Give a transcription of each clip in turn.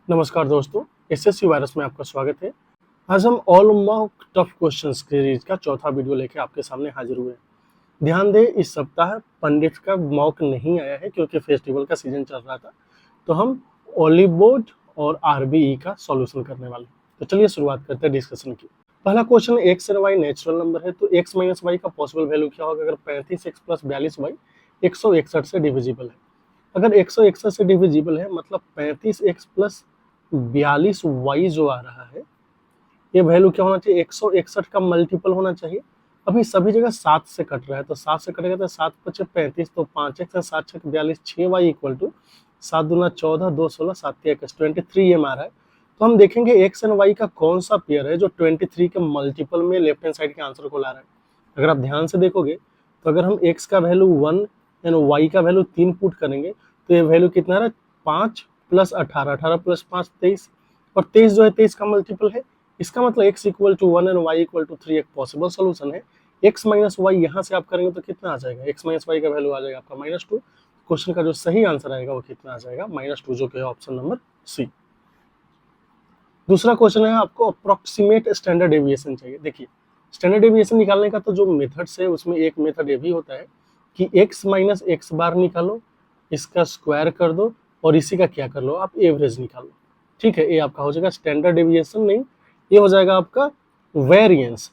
नमस्कार दोस्तों, SSC virus में आपका स्वागत है। आज हम all mock tough question series का चौथा वीडियो लेकर आपके सामने हाजिर हुए हैं। ध्यान दें, इस सप्ताह पंडित का मॉक नहीं आया है क्योंकि फेस्टिवल का सीजन चल रहा था, तो हम ओलिव बोर्ड और आरबीई का सॉल्यूशन करने वाले हैं। तो चलिए शुरुआत करते हैं डिस्कशन की। पहला question, X and Y natural number है, तो एक्स माइनस वाई का पॉसिबल वैल्यू क्या होगा अगर 35x प्लस 42y 161 से डिविजिबल है। अगर 161 से डिविजिबल है मतलब 35x प्लस 42y जो आ रहा है, ये वैल्यू क्या होना चाहिए, 161 का मल्टीपल होना चाहिए। अभी सभी जगह 7 से कट रहा है, तो 7 से कटेगा तो 7 पचे 35, तो 5x है, 7 छक 42, 6y इक्वल टू 7 दूना 14, 2 16, 7 21 23 ये आ रहा है। तो हम देखेंगे एक्स एंड वाई का कौन सा पेयर है जो 23 के मल्टीपल में लेफ्ट हैंड साइड के आंसर को ला रहा है। अगर आप ध्यान से देखोगे तो अगर हम एक्स का वैल्यू 1 एंड वाई का वैल्यू 3 पुट करेंगे तो ये वैल्यू कितना आ रहा है, 5 प्लस 18, 18 प्लस 5 23, और 23 जो है 23 का मल्टीपल है। इसका मतलब x equal to 1 and y equal to 3 एक पॉसिबल सोल्यूशन है। x माइनस वाई यहाँ से आप करेंगे तो कितना आ जाएगा, x माइनस वाई का वैल्यू आ जाएगा आपका -2। क्वेश्चन का जो सही आंसर आएगा वो कितना आ जाएगा, -2, जो कि है ऑप्शन नंबर सी। दूसरा क्वेश्चन है, आपको अप्रोक्सीमेट स्टैंडर्ड डेविएशन चाहिए। देखिए, स्टैंडर्ड डेविएशन निकालने का तो जो मेथड्स है उसमें एक मेथड ये भी होता है कि x माइनस एक्स बार निकालो, इसका स्क्वायर कर दो और इसी का क्या कर लो, आप एवरेज निकालो। ठीक है, ये आपका हो जाएगा स्टैंडर्ड डेविएशन, नहीं ये हो जाएगा आपका वेरिएंस।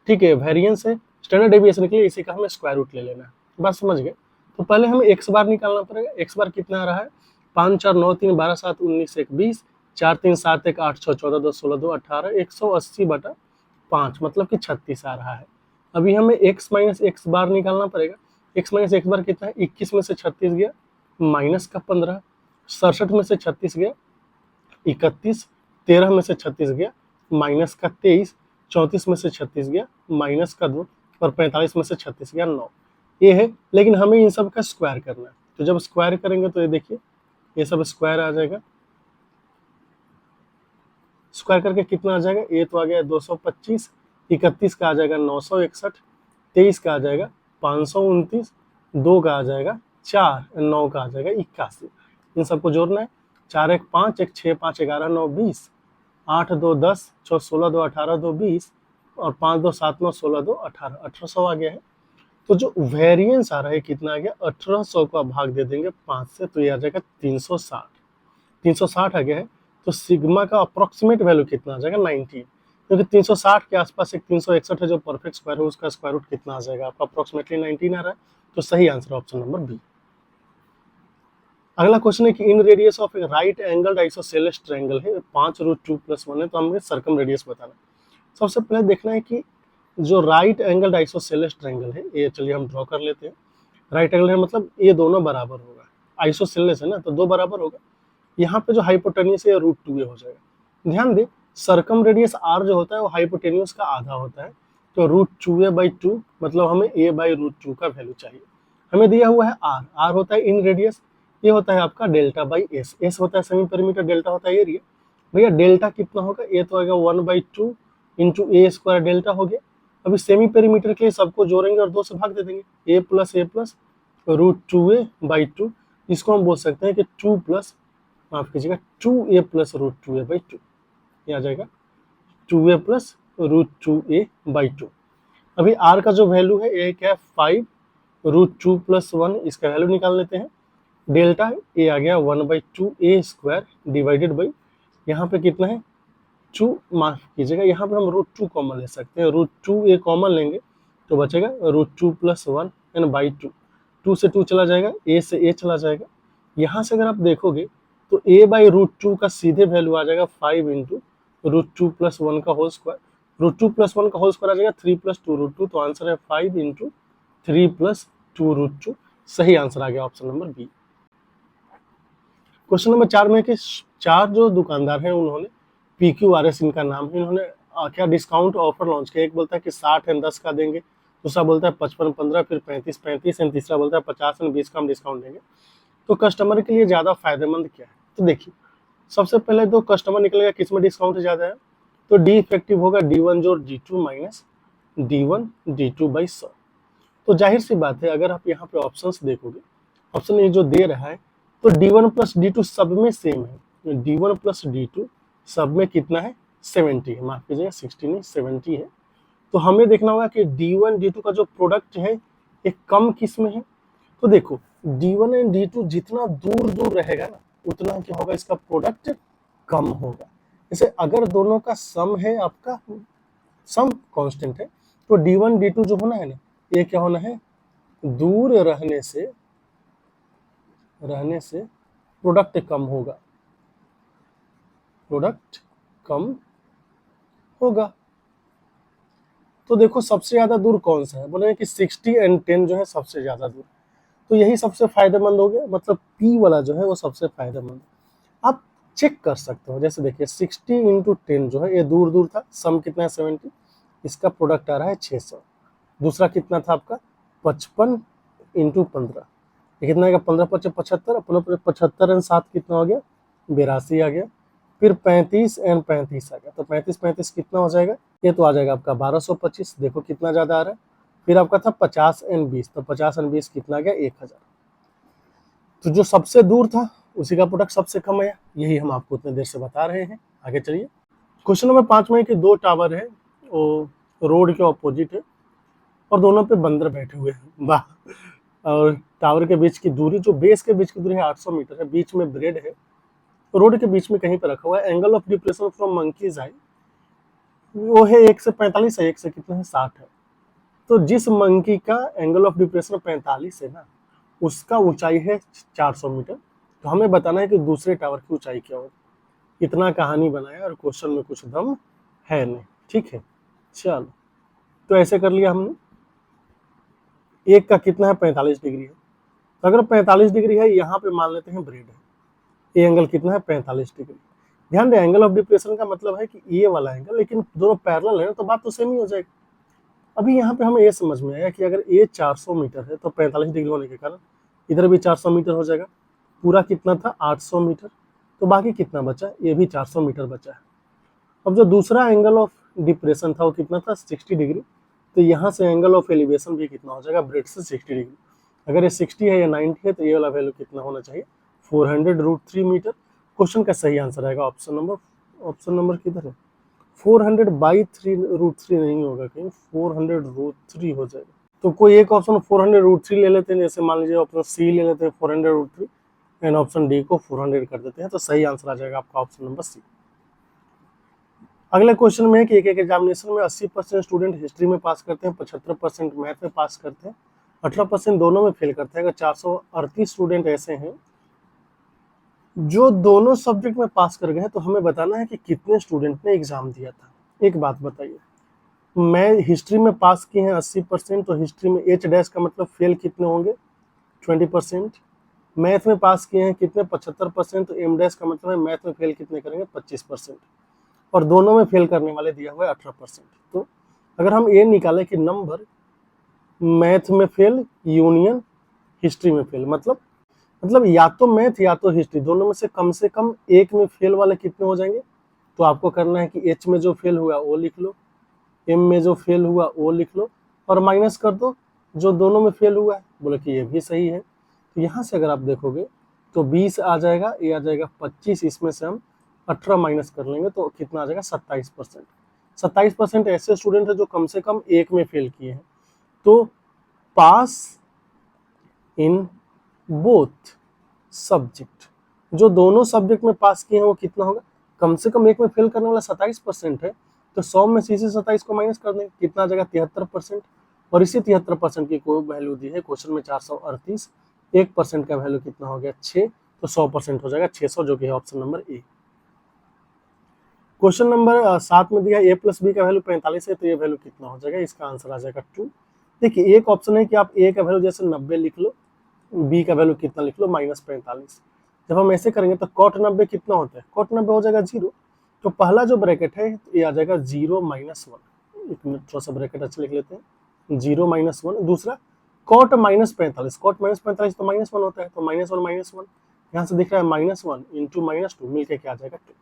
ठीक है, वेरिएंस है, स्टैंडर्ड डेविएशन के लिए इसी का हमें स्क्वायर रूट ले लेना है। बात समझ गए। तो पहले हमें एक्स बार निकालना पड़ेगा। एक्स बार कितना आ रहा है, 5 4 9 3 12 7 19 1 20, 4 3 7 1 8 6 14 2 16 2 18, 180/5 मतलब कि 36 आ रहा है। अभी हमें x माइनस एक्स बार निकालना पड़ेगा। x माइनस एक्स बार कितना है, 21 में से 36 गया माइनस का 15, 67 में से 36 गया 31, 13 में से 36 गया माइनस का 23, 34 में से 36 गया माइनस का 2, और 45 में से 36 गया 9। ये है, लेकिन हमें इन सब का स्क्वायर करना है। तो जब स्क्वायर करेंगे तो ये देखिए ये सब स्क्वायर आ जाएगा। स्क्वायर करके कितना आ जाएगा, ये तो आ गया 225, 31 का आ जाएगा 961, 23 का आ जाएगा 529, 2 का आ जाएगा 4, 9 का आ जाएगा 81। इन सबको जोड़ना है। 4 1 5, 1 6 5 11 9 20, 8 2 10, 6 16 2 18 2 20, और 5 2 7 9 16 2 18, 1800 आ गया है। तो जो वेरिएंस आ रहा है कितना आ गया, 1800 को आप भाग दे देंगे 5 से तो ये आ जाएगा 360, 360 आ गया है। तो सिग्मा का अप्रोक्सीमेट वैल्यू कितना आ जाएगा, 19, क्योंकि 360 के आसपास एक 361 है जो परफेक्ट स्क्वायर है, उसका स्क्वायर रूट कितना आ जाएगा आपका, अप्रोक्सीमेटली 19 आ रहा है। तो सही आंसर ऑप्शन नंबर बी। अगला क्वेश्चन है कि इन रेडियस ऑफ एक राइट एंगल्ड आइसोसेलेस ट्रायंगल है, 5√2 + 1 है, तो हमें सर्कम रेडियस बताना है। सबसे पहले देखना है कि जो राइट एंगल्ड आइसोसेलेस ट्रायंगल है, ये चलिए हम ड्रॉ कर लेते हैं। राइट एंगल है मतलब ये दोनों बराबर होगा, आइसोसेलेस है ना तो दो बराबर होगा। यहाँ पे जो हाइपोटेन्यूस है √2a हो जाएगा। ध्यान दे, सर्कम रेडियस r जो होता है वो हाइपोटेन्यूस का आधा होता है, तो √2a/2 मतलब हमें a/√2 का वैल्यू चाहिए। हमें दिया हुआ है r होता है इन रेडियस, ये होता है आपका डेल्टा/s, s होता है सेमी पेरीमीटर, डेल्टा होता है एरिया। भैया डेल्टा कितना होगा, ये तो आएगा 1/2 इंटू a² डेल्टा हो गया। अभी सेमी पेरीमीटर के लिए सबको जोड़ेंगे और 2 से भाग दे देंगे, a+a+√2a/2, इसको हम बोल सकते हैं कि 2 प्लस माफ कीजिएगा 2a + √2a/2, ये आ जाएगा 2a + √2a/2। अभी r का जो वैल्यू है ये क्या है, 5√2 + 1, इसका वैल्यू निकाल लेते हैं। डेल्टा ए आ गया 1/2a² डिवाइडेड बाई, यहाँ पे कितना है 2, माफ कीजिएगा यहाँ पे हम √2 कॉमन ले सकते हैं, √2a कॉमन लेंगे तो बचेगा √2 + 1 एंड बाई 2, 2 से 2 चला जाएगा, a से a चला जाएगा। यहाँ से अगर आप देखोगे तो a/√2 का सीधे वैल्यू आ जाएगा 5 इंटू √2 + 1 का होल स्क्वायर, √2 + 1 का होल स्क्वायर आ जाएगा 3 + 2√2, तो आंसर है 5 इंटू 3 + 2√2। सही आंसर आ गया option number B. Question number 4 में कि 4 जो दुकानदार हैं उन्होंने PQRS इनका नाम है, इन्होंने क्या डिस्काउंट ऑफर लॉन्च किया। एक बोलता है कि 60 एंड 10 का देंगे, दूसरा बोलता है 55 15, फिर 35 35 एंड तीसरा बोलता है 50 एंड 20 का हम डिस्काउंट देंगे। तो कस्टमर के लिए ज़्यादा फायदेमंद क्या है, तो देखिए सबसे पहले तो कस्टमर निकलेगा किस में डिस्काउंट ज़्यादा है, तो डी इफेक्टिव होगा D1 जोड़ D2 माइनस D1 D2/100। तो जाहिर सी बात है अगर आप यहाँ पे ऑप्शंस देखोगे, ऑप्शन ये जो दे रहा है तो D1 + D2 सब में सेम है, D1 प्लस D2 सब में कितना है 70 है, माफ कीजिएगा 60 नहीं 70 है। तो हमें देखना होगा कि D1 D2 का जो प्रोडक्ट है एक कम किस में है। तो देखो D1 एंड D2 जितना दूर दूर रहेगा ना उतना क्या होगा, इसका प्रोडक्ट कम होगा। जैसे अगर दोनों का सम है, आपका सम कांस्टेंट है, तो D1 D2 जो होना है ना ये क्या होना है, दूर रहने से प्रोडक्ट कम होगा, प्रोडक्ट कम होगा। तो देखो सबसे ज्यादा दूर कौन सा है, बोले कि 60 एंड 10 जो है सबसे ज्यादा दूर, तो यही सबसे फायदेमंद हो गया, मतलब P वाला जो है वो सबसे फायदेमंद। आप चेक कर सकते हो, जैसे देखिए 60 इंटू 10 जो है ये दूर दूर था, सम कितना है 70, इसका प्रोडक्ट आ रहा है 600। दूसरा कितना था आपका 55 इंटू 15, ये कितना आएगा 15 पच्चीस 75, अपना 75 एंड 7 कितना हो गया 82 आ गया। फिर 35 एंड 35 आ गया, तो 35 35 कितना हो जाएगा, ये तो आ जाएगा आपका 1225, देखो कितना ज्यादा आ रहा है। फिर आपका था 50 एंड 20, तो 50 एंड 20 कितना आ गया 1000। तो जो सबसे दूर था उसी का प्रोडक्ट सबसे कम आया, यही हम आपको उतने देर से बता रहे हैं। आगे चलिए, क्वेश्चन नंबर 5 में कि 2 टावर है, वो रोड के ऑपोजिट है और दोनों पे बंदर बैठे हुए हैं, वाह। और टावर के बीच की दूरी, जो बेस के बीच की दूरी है 800 मीटर है, बीच में ब्रेड है, रोड के बीच में कहीं पर रखा हुआ है। Angle of depression from monkeys eye वो है 1 से 45 है, 1 से कितना है 60 है। तो जिस मंकी का एंगल ऑफ डिप्रेशन 45 है ना, उसका ऊंचाई है 400 मीटर। तो हमें बताना है कि दूसरे टावर की ऊंचाई क्या होगी। इतना कहानी बनाया और क्वेश्चन में कुछ दम है नहीं, ठीक है। चलो तो ऐसे कर लिया हमने, एक का कितना है 45 डिग्री है, तो अगर 45 डिग्री है यहाँ पे मान लेते हैं ब्रेड है, ये एंगल कितना है 45 डिग्री। ध्यान दें एंगल ऑफ डिप्रेशन का मतलब है कि ये वाला एंगल, लेकिन दोनों पैरेलल है तो बात तो सेम ही हो जाएगी। अभी यहाँ पे हमें ये समझ में आया कि अगर ये 400 मीटर है तो 45 डिग्री होने के कारण इधर भी 400 मीटर हो जाएगा। पूरा कितना था 800 मीटर, तो बाकी कितना बचा, ये भी 400 मीटर बचा है। अब जो दूसरा एंगल ऑफ डिप्रेशन था वो कितना था 60 डिग्री, तो यहाँ से एंगल ऑफ एलिवेशन भी कितना हो जाएगा ब्रेड से 60 डिग्री। अगर ये 60 है या 90 है तो ये वाला वैल्यू कितना होना चाहिए 400√3 मीटर। क्वेश्चन का सही आंसर आएगा ऑप्शन नंबर किधर है 400/3√3 नहीं होगा, कहीं 400√3 हो जाएगा। तो कोई एक ऑप्शन 400√3 ले लेते हैं, जैसे मान लीजिए ऑप्शन सी ले लेते हैं 400√3 एंड ऑप्शन डी को 400 कर देते हैं, तो सही आंसर आ जाएगा आपका ऑप्शन नंबर सी। अगले क्वेश्चन में है कि एक एग्जामिनेशन में 80% स्टूडेंट हिस्ट्री में पास करते हैं, 75% मैथ में पास करते हैं, 18% दोनों में फेल करते हैं। अगर 438 स्टूडेंट ऐसे हैं जो दोनों सब्जेक्ट में पास कर गए तो हमें बताना है कि कितने स्टूडेंट ने एग्जाम दिया था। एक बात बताइए, मैं हिस्ट्री में पास किए हैं 80%, तो हिस्ट्री में एच डैश का मतलब फेल कितने होंगे 20%। मैथ में पास किए हैं कितने 75%, तो एम डैश का मतलब है मैथ में फेल कितने करेंगे 25%, और दोनों में फेल करने वाले दिया हुआ है 18%। तो अगर हम ये निकालें कि नंबर मैथ में फेल यूनियन हिस्ट्री में फेल, मतलब या तो मैथ या तो हिस्ट्री, दोनों में से कम एक में फेल वाले कितने हो जाएंगे। तो आपको करना है कि एच में जो फेल हुआ वो लिख लो, एम में जो फेल हुआ वो लिख लो, और माइनस कर दो जो दोनों में फेल हुआ है। बोले कि ये भी सही है, तो यहाँ से अगर आप देखोगे तो 20 आ जाएगा, ये आ जाएगा 25, इसमें से हम 18 माइनस कर लेंगे तो कितना आ जाएगा 27%। 27% ऐसे स्टूडेंट है जो कम से कम एक में फेल किए हैं। तो पास इन बोथ सब्जेक्ट, जो दोनों सब्जेक्ट में पास किए हैं वो कितना होगा, कम से कम एक में फेल करने वाला 27% है, तो 100 में से 27 को माइनस कर देंगे, कितना आ जाएगा 73%। और इसी 73% की कोई वैल्यू दी है क्वेश्चन में 438, 1% का वैल्यू कितना हो गया 6, तो 100% हो जाएगा 600, जो कि है option number A. Question number 7 में दिया a प्लस बी का वैल्यू 45 है, तो ये वैल्यू कितना हो जाएगा, इसका आंसर आ जाएगा 2। देखिए एक ऑप्शन है कि आप a का वैल्यू जैसे 90 लिख लो, b का वैल्यू कितना लिख लो -45। जब हम ऐसे करेंगे तो cot 90 कितना होता है, cot 90 हो जाएगा 0। तो पहला जो ब्रैकेट है ये आ जाएगा 0 - 1, एक मिनट थोड़ा सा ब्रैकेट अच्छा लिख लेते हैं, 0 - 1। दूसरा cot -45, cot -45 तो -1 होता है, तो -1 -1 यहाँ से दिख रहा है -1 इंटू -2 मिलकर क्या आ जाएगा 2।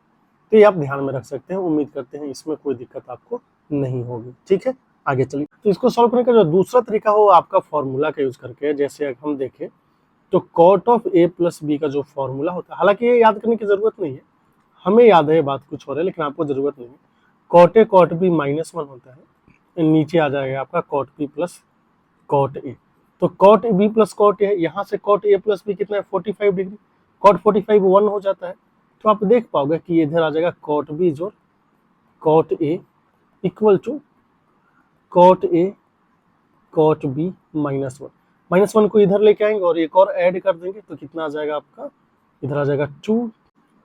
तो ये आप ध्यान में रख सकते हैं, उम्मीद करते हैं इसमें कोई दिक्कत आपको नहीं होगी। ठीक है, आगे चलिए। तो इसको सॉल्व करने का जो दूसरा तरीका हो आपका फॉर्मूला का यूज करके, जैसे हम देखें तो cot of a plus B का जो फॉर्मूला होता है, हालांकि ये याद करने की जरूरत नहीं है, हमें याद है ये बात कुछ और है, लेकिन आपको जरूरत नहीं है। कॉट ए कॉट बी -1 होता है, नीचे आ जाएगा आपका cot B plus cot A. तो cot B plus cot A, यहाँ से कॉट ए प्लस बी कितना है 45 डिग्री, कॉट 45 1 हो जाता है। तो आप देख पाओगे कि इधर आ जाएगा कॉट बी जोड़ cot A equal to cot A cot B -1। -1 को इधर लेके आएंगे और एक और ऐड कर देंगे, तो कितना आ जाएगा आपका, इधर आ जाएगा 2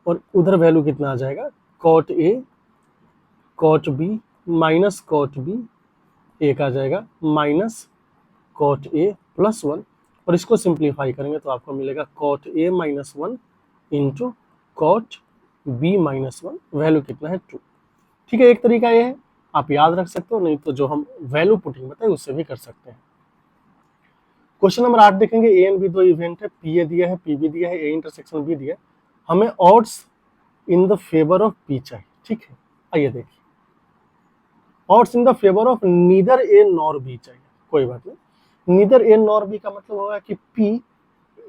और उधर वैल्यू कितना आ जाएगा cot A cot B minus cot B, एक आ जाएगा माइनस कॉट ए +1, और इसको सिंप्लीफाई करेंगे तो आपको मिलेगा cot A -1 into cot B -1, value कितना है 2। ठीक है, एक तरीका ये है, आप याद रख सकते हो, नहीं तो जो हम वैल्यू पुटिंग बताए उससे भी कर सकते हैं। क्वेश्चन नंबर 8 देखेंगे। ए एंड बी दो इवेंट है, पी ए दिया है, पी बी दिया है, ए इंटरसेक्शन बी दिया है, हमें odds in the favour of P चाहिए। ठीक है, आइए देखिए, odds in the favour of neither A nor be चाहिए। कोई बात नहीं, नीदर ए नॉर बी का मतलब होगा कि पी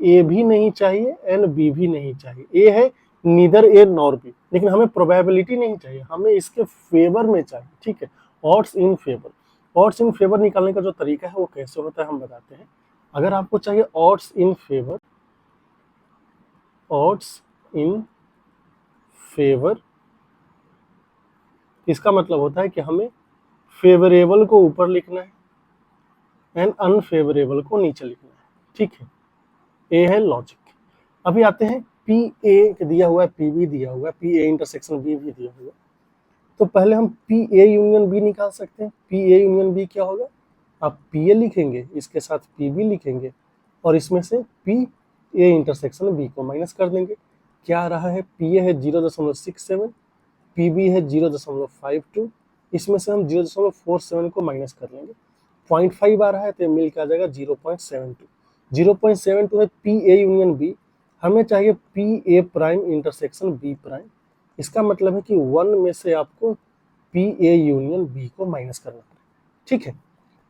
ए भी नहीं चाहिए एंड बी भी नहीं चाहिए। ए है नीदर ए नॉर बी, लेकिन हमें प्रोबेबिलिटी नहीं चाहिए, हमें इसके फेवर में चाहिए। ठीक है, odds in favour. Odds in favour निकालने का जो तरीका है वो कैसे होता है हम बताते हैं। अगर आपको चाहिए odds in favour, odds in favour, इसका मतलब होता है कि हमें फेवरेबल को ऊपर लिखना है एंड अनफेवरेबल को नीचे लिखना है। ठीक है, ए है लॉजिक। अभी आते हैं, पी ए दिया हुआ है, पी बी दिया हुआ है, पी ए इंटरसेक्शन बी भी दिया हुआ है, तो पहले हम पी ए यूनियन बी निकाल सकते हैं। पी ए यूनियन बी क्या होगा, आप पी ए लिखेंगे, इसके साथ पी बी लिखेंगे और इसमें से पी ए इंटरसेक्शन बी को माइनस कर देंगे। क्या आ रहा है, पी ए है 0.67, पी बी है 0.52, इसमें से हम 0.47 को माइनस कर लेंगे, 0.5 आ रहा है तो मिल के आ जाएगा 0.72। 0.72 है पी ए यूनियन बी, हमें चाहिए P A prime intersection B prime. इसका मतलब है कि 1 में से आपको पी ए यूनियन बी को माइनस करना है। ठीक है,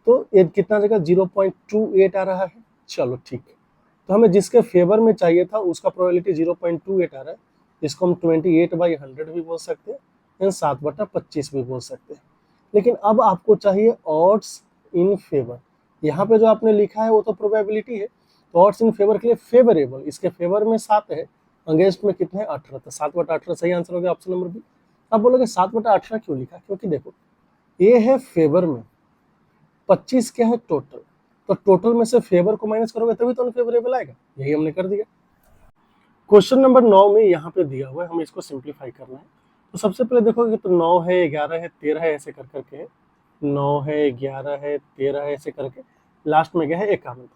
तो ये कितना जगह 0.28 आ रहा है। चलो ठीक है, तो हमें जिसके फेवर में चाहिए था उसका प्रोबेबिलिटी 0.28 आ रहा है, इसको हम 28/100 भी बोल सकते हैं या 7/25 भी बोल सकते हैं। लेकिन अब आपको चाहिए ऑड्स इन फेवर। यहाँ पे जो आपने लिखा है वो तो प्रोबेबिलिटी है, तो ऑड्स इन फेवर के लिए फेवरेबल, इसके फेवर में 7 है, अगेंस्ट में कितने हैं 18, तो 7/18 सही आंसर हो गया ऑप्शन नंबर बी। अब बोलोगे 7/18 क्यों लिखा, क्योंकि देखो ए है फेवर में, 25 क्या है टोटल, तो टोटल में से फेवर को माइनस करोगे तभी तो अनफेवरेबल आएगा, यही हमने कर दिया। क्वेश्चन नंबर 9 में यहाँ पे दिया हुआ है, हमें इसको सिंप्लीफाई करना है। तो सबसे पहले देखोगे तो 9 है, 11 है, 13 है, ऐसे कर करके है, 9 है, 11 है, 13 है, ऐसे करके लास्ट में गया है 51।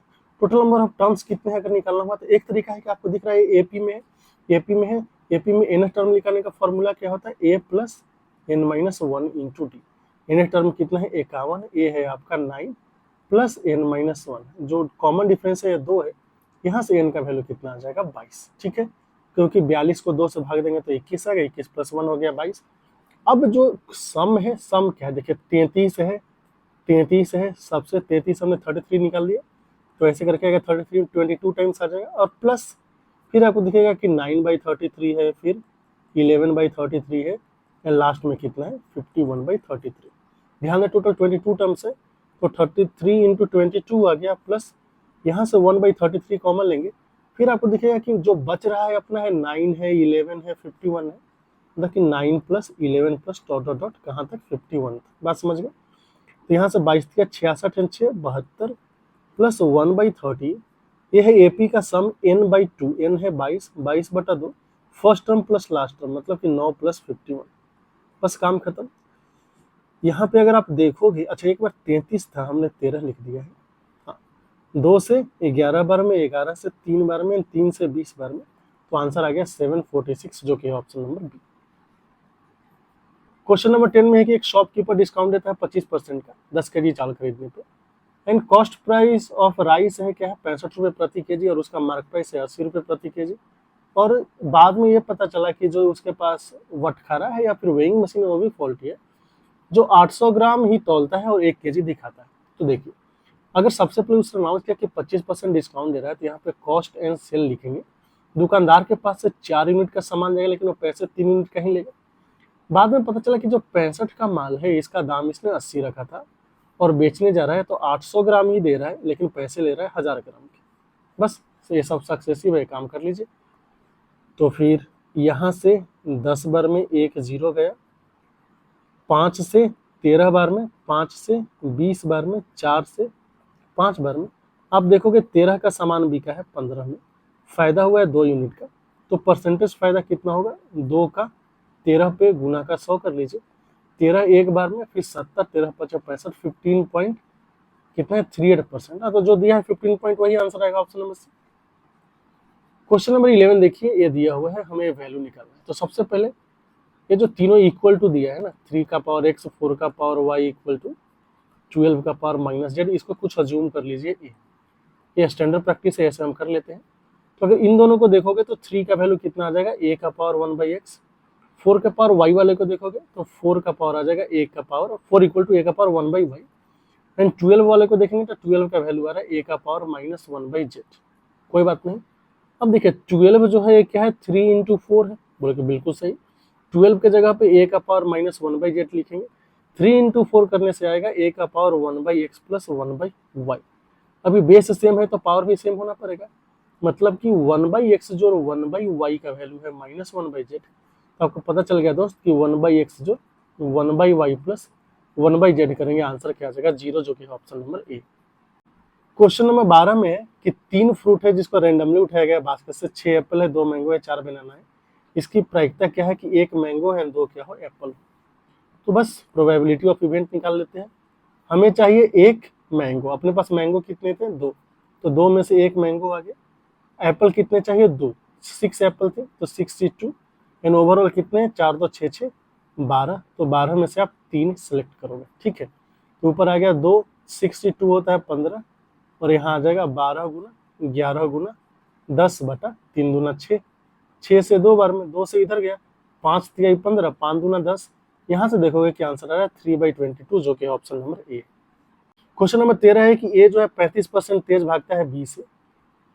टोटल नंबर ऑफ टर्म्स कितने हैं अगर निकालना हुआ तो एक तरीका है कि आपको दिख रहा है एपी में है, एपी में है, एपी में एन टर्म निकालने का फॉर्मूला क्या होता है, A plus N minus 1 into D. N term कितना है 51, ए है आपका 9 प्लस एन माइनस 1, जो कॉमन डिफरेंस है 2 है, यहाँ से एन का वैल्यू कितना आ जाएगा 22। ठीक है, क्योंकि 42 को 2 से भाग देंगे तो 21 आ गया, 21 + 1 हो गया 22। अब जो सम है, सम क्या है देखिए, 33 है, 33 है, सबसे 33 हमने 33 निकाल दिया, तो ऐसे करके आएगा 33 22 टाइम्स आ जाएगा, और प्लस फिर आपको दिखेगा कि 9/33 है, फिर 11/33 है, एंड लास्ट में कितना है 51/33। ध्यान दें टोटल 22 टर्म्स है, तो 33 × 22 आ गया, प्लस यहाँ से 1/33 कॉमन लेंगे, फिर आपको दिखेगा कि जो बच रहा है अपना है 9 है, 11 है, 51 है, मतलब कि 9 + 11 + ... कहाँ तक 51, बात समझ गए। तो यहाँ से 22 दिया, 66 एंड 6 72 प्लस 1/30, ये है एपी का सम n/2, n है 22, 22/2, first term plus last term, मतलब कि 9 + 51, बस काम खत्म। यहाँ पे अगर आप देखोगे, अच्छा एक बार 33 था, हमने 13 लिख दिया है, हाँ, 2 से 11 बार में, 11 से 3 बार में, 3 से 20 बार में, तो आंसर आ गया 746, जो कि option number B. Question number 10 में है कि एक शॉपकीपर डिस्काउंट देता है 25% का 10 kg चावल खरीदने पे, and cost price of rice है क्या है 65 रुपये प्रति केजी, और उसका मार्क प्राइस है 80 रुपये प्रति केजी, और बाद में ये पता चला कि जो उसके पास वटखारा है या फिर वेइंग मशीन है वो भी फॉल्टी है, जो 800 ग्राम ही तौलता है और 1 kg दिखाता है। तो देखिए, अगर सबसे पहले उसने अनाउंस किया कि 25% डिस्काउंट दे रहा है, तो यहाँ पे कॉस्ट एंड सेल लिखेंगे, दुकानदार के पास से 4 यूनिट का सामान जाएगा लेकिन वो पैसे 3 यूनिट का ही लेगा। बाद में पता चला कि जो 65 का माल है इसका दाम इसने 80 रखा था और बेचने जा रहा है तो 800 ग्राम ही दे रहा है लेकिन पैसे ले रहा है 1000 ग्राम के। बस ये सब सक्सेसिव है, काम कर लीजिए। तो फिर यहाँ से 10 बार में 1 0 गया, 5 से 13 बार में, 5 से 20 बार में, 4 से 5 बार में। आप देखोगे 13 का सामान बिका है 15 में, फायदा हुआ है 2 यूनिट का, तो परसेंटेज फायदा कितना होगा? 2 का 13 पे गुना का 100 कर लीजिए। 13 एक बार में, फिर 70, 13 5 65, 15 पॉइंट कितना है? 38%। तो जो दिया है 15 पॉइंट वही आंसर आएगा option number C. Question number 11 देखिए, ये दिया हुआ है, हमें वैल्यू निकालना है। तो सबसे पहले ये जो तीनों इक्वल टू दिया है ना, 3 का पावर x, 4 का पावर y इक्वल टू 12 का पावर माइनस z, इसको कुछ अज्यूम कर लीजिए ये स्टैंडर्ड प्रैक्टिस है, ऐसे हम कर लेते हैं। तो अगर इन दोनों को देखोगे तो 3 का वैल्यू कितना आ जाएगा? a का पावर 1/x। 4 का पावर y वाले को देखोगे तो 4 का पावर आ जाएगा a का पावर 4 इक्वल टू a का पावर 1/y। एंड 12 वाले को देखेंगे तो 12 का वैल्यू आ रहा है a का पावर माइनस 1/z। कोई बात नहीं। अब देखिए 12 जो है ये क्या है? 3 इंटू 4 है, बोले कि बिल्कुल सही। 12 के जगह पे a का पावर माइनस 1/z लिखेंगे। 3 इंटू 4 करने से आएगा a का पावर 1/x प्लस 1/y। अभी बेस सेम है तो पावर भी सेम होना पड़ेगा, मतलब कि 1/x जो 1/y का वैल्यू है माइनस 1/z। तो आपको पता चल गया दोस्त कि 1/x जो 1/y प्लस 1/z करेंगे, आंसर क्या आ जाएगा? 0, जो कि option number A. Question number 12 में है कि 3 फ्रूट है जिसको रैंडमली उठाया गया बास्केट से। 6 एप्पल है, 2 मैंगो है, 4 बनाना है। इसकी प्रायिकता क्या है कि 1 मैंगो है, 2 क्या हो? एप्पल। तो बस प्रोबेबिलिटी ऑफ इवेंट निकाल लेते हैं। हमें चाहिए 1 मैंगो, अपने पास मैंगो कितने थे? 2, तो 2 में से 1 मैंगो आ गया। एप्पल कितने चाहिए? 2, 6 एप्पल थे तो 62। एंड ओवरऑल कितने? 4 2 6 6 12, तो 12 में से आप 3 सेलेक्ट करोगे, ठीक है। तो ऊपर आ गया 2, 62 होता है 15, और यहाँ आ जाएगा 12 गुना 11 गुना 10/3 दूना 6। 6 से 2 बार में, 2 से इधर गया, 5 3 15, 5 दूना 10। यहाँ से देखोगे कि आंसर आ रहा है 3/22, जो कि option number A. Question number 13 है कि ए जो है 35% तेज भागता है बी से,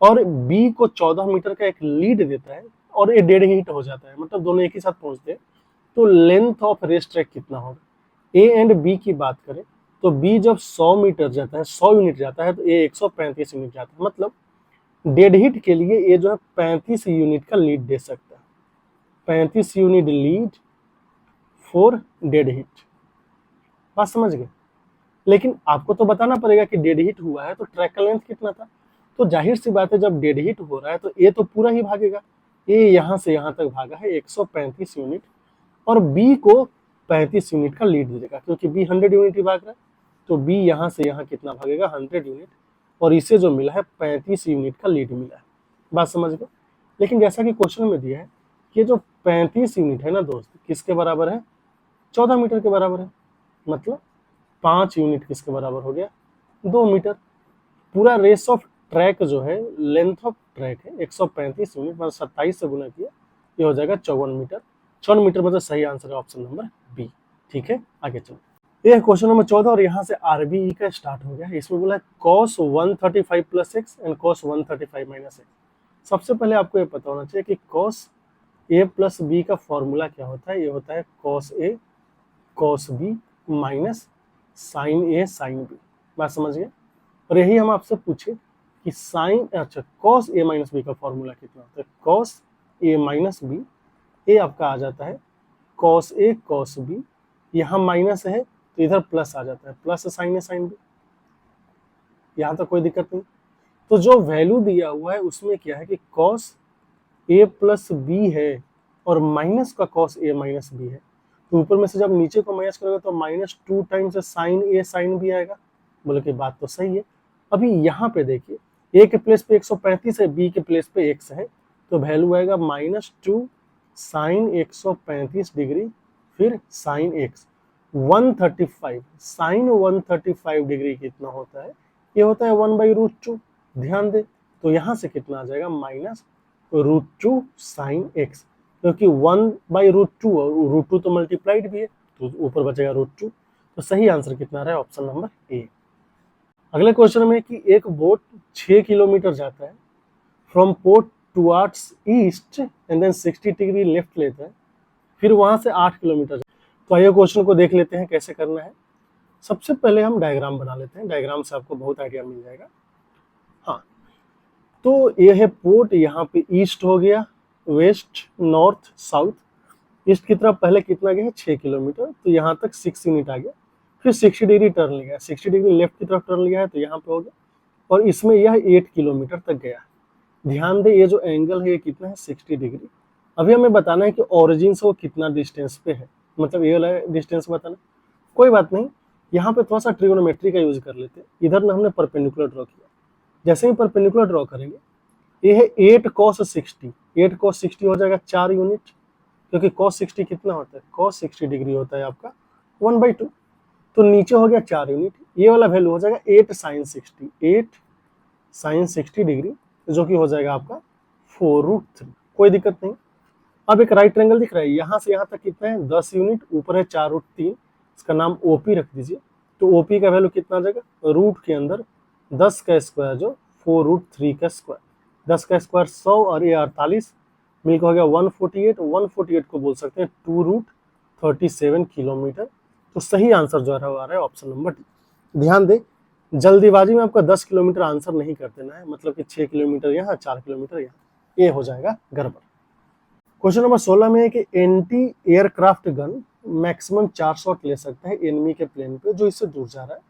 और बी को 14 मीटर का एक लीड देता है, और ये डेड हिट हो जाता है, मतलब दोनों एक ही साथ पहुंचते हैं। तो लेंथ ऑफ रेस ट्रैक कितना होगा? ए एंड बी की बात करें तो बी जब 100 मीटर जाता है, 100 यूनिट जाता है, तो ए 135 यूनिट जाता है। मतलब डेड हिट के लिए ए जो है 35 यूनिट का लीड दे सकता है। 35 unit lead for dead hit. बात समझ गए? लेकिन आपको तो बताना पड़ेगा कि डेड हिट हुआ है तो ट्रैक का लेंथ कितना था। तो जाहिर सी बात है, जब डेड हिट हो रहा है तो ए तो पूरा ही भागेगा। ए यहाँ से यहाँ तक भागा है 135 यूनिट, और बी को 35 यूनिट का लीड देगा, क्योंकि बी 100 यूनिट ही भाग रहा है। तो बी यहाँ से यहाँ कितना भागेगा? 100 यूनिट, और इसे जो मिला है 35 यूनिट का लीड मिला है। बात समझ गए? लेकिन जैसा कि क्वेश्चन में दिया है कि जो 35 यूनिट है ना दोस्त, किसके बराबर है? 14 मीटर के बराबर है। मतलब 5 यूनिट किसके बराबर हो गया? 2 मीटर। पूरा रेस ऑफ ट्रैक जो है, लेंथ ऑफ ट्रैक है 135 यूनिट, मतलब 27 से गुना किया, ये हो जाएगा 54 मीटर। 54 मीटर मतलब सही आंसर है ऑप्शन नंबर बी। ठीक है, आगे चलो। ये क्वेश्चन नंबर 14, और यहाँ से आरबीई का स्टार्ट हो गया। इसमें बोला है cos 135 plus x and cos 135 minus x. सबसे पहले आपको ये पता होना चाहिए कि cos ए प्लस बी का फॉर्मूला क्या होता है। ये होता है cos ए cos बी माइनस साइन ए साइन बी। बात समझ गए? और यही हम आपसे पूछे कि साइन, अच्छा, cos ए माइनस बी का फॉर्मूला कितना होता है। cos ए माइनस बी, ए आपका आ जाता है cos ए cos बी, यहाँ माइनस है तो इधर प्लस आ जाता है, प्लस साइन ए साइन बी। यहाँ तक कोई दिक्कत नहीं। तो जो वैल्यू दिया हुआ है उसमें क्या है कि cos ए प्लस बी है, और माइनस का cos ए माइनस बी है। तो ऊपर में से जब नीचे को माइनस करोगे तो -2 टाइम्स साइन ए साइन बी आएगा। बोले कि बात तो सही है। अभी यहाँ पे देखिए, ए के प्लेस पे 135 है, बी के प्लेस पे x है, तो वैल्यू आएगा -2 साइन 135 डिग्री, फिर साइन x 135 साइन 135 डिग्री कितना होता है? ये होता है 1/√2। ध्यान दे, तो यहाँ से कितना आ जाएगा? -√2 साइन x, क्योंकि 1/√2 और √2 तो मल्टीप्लाइड भी है, तो ऊपर बचेगा √2। तो सही आंसर कितना रहा है? Option number A. अगले क्वेश्चन में कि एक बोट 6 किलोमीटर जाता है from port towards east and then 60 degree left लेते हैं, फिर वहां से 8 किलोमीटर। तो आइए क्वेश्चन को देख लेते हैं कैसे करना है। सबसे पहले हम डायग्राम बना लेते हैं, डायग्राम से आपको बहुत आइडिया मिल जाएगा। हाँ, तो ये है पोर्ट, यहाँ पे ईस्ट हो गया, वेस्ट, नॉर्थ, साउथ। ईस्ट की तरफ पहले कितना गया है 6 किलोमीटर, तो यहाँ तक 6 यूनिट आ गया। फिर 60 डिग्री टर्न लिया, 60 डिग्री लेफ्ट की तरफ टर्न लिया है तो यहाँ पे हो गया, और इसमें यह 8 किलोमीटर तक गया है। ध्यान दे ये जो एंगल है ये कितना है 60 डिग्री। अभी हमें बताना है कि ओरिजिन से वो कितना डिस्टेंस पे है, मतलब ये वाला डिस्टेंस बताना। कोई बात नहीं, यहाँ पे थोड़ा सा ट्रिगोनोमेट्री का यूज कर लेते हैं। इधर ना हमने परपेंडिकुलर ड्रॉ किया, जैसे ही परपेंडिकुलर ड्रॉ करेंगे ये है 8 cos 60, 8 cos 60 हो जाएगा 4 यूनिट, क्योंकि cos 60 कितना होता है, cos 60 डिग्री होता है आपका 1/2, तो नीचे हो गया 4 यूनिट। ये वाला वैल्यू हो जाएगा 8 sin 60, 8 sin 60 डिग्री, जो कि हो जाएगा आपका 4√3। कोई दिक्कत नहीं। अब एक राइट ट्रायंगल दिख रहा है, यहाँ से यहाँ तक कितना है 10 यूनिट, ऊपर है 4√3, इसका नाम OP रख दीजिए। तो OP का वैल्यू कितना आ जाएगा, रूट के अंदर 10 का स्क्वायर जो 4√3 का स्क्वायर, 10 का स्क्वायर 100 और ये 48 मिलकर हो गया 148। 148 को बोल सकते हैं 2√37 किलोमीटर। तो सही आंसर जो है वो आ रहा है ऑप्शन नंबर डी। ध्यान दे, जल्दीबाजी में आपका 10 किलोमीटर आंसर नहीं कर देना है, मतलब कि 6 किलोमीटर यहाँ 4 किलोमीटर यहाँ, ये हो जाएगा गड़बड़। क्वेश्चन नंबर 16 में है कि anti aircraft gun maximum 4 shot ले सकता है एनिमी के प्लेन पे जो इससे दूर जा रहा है।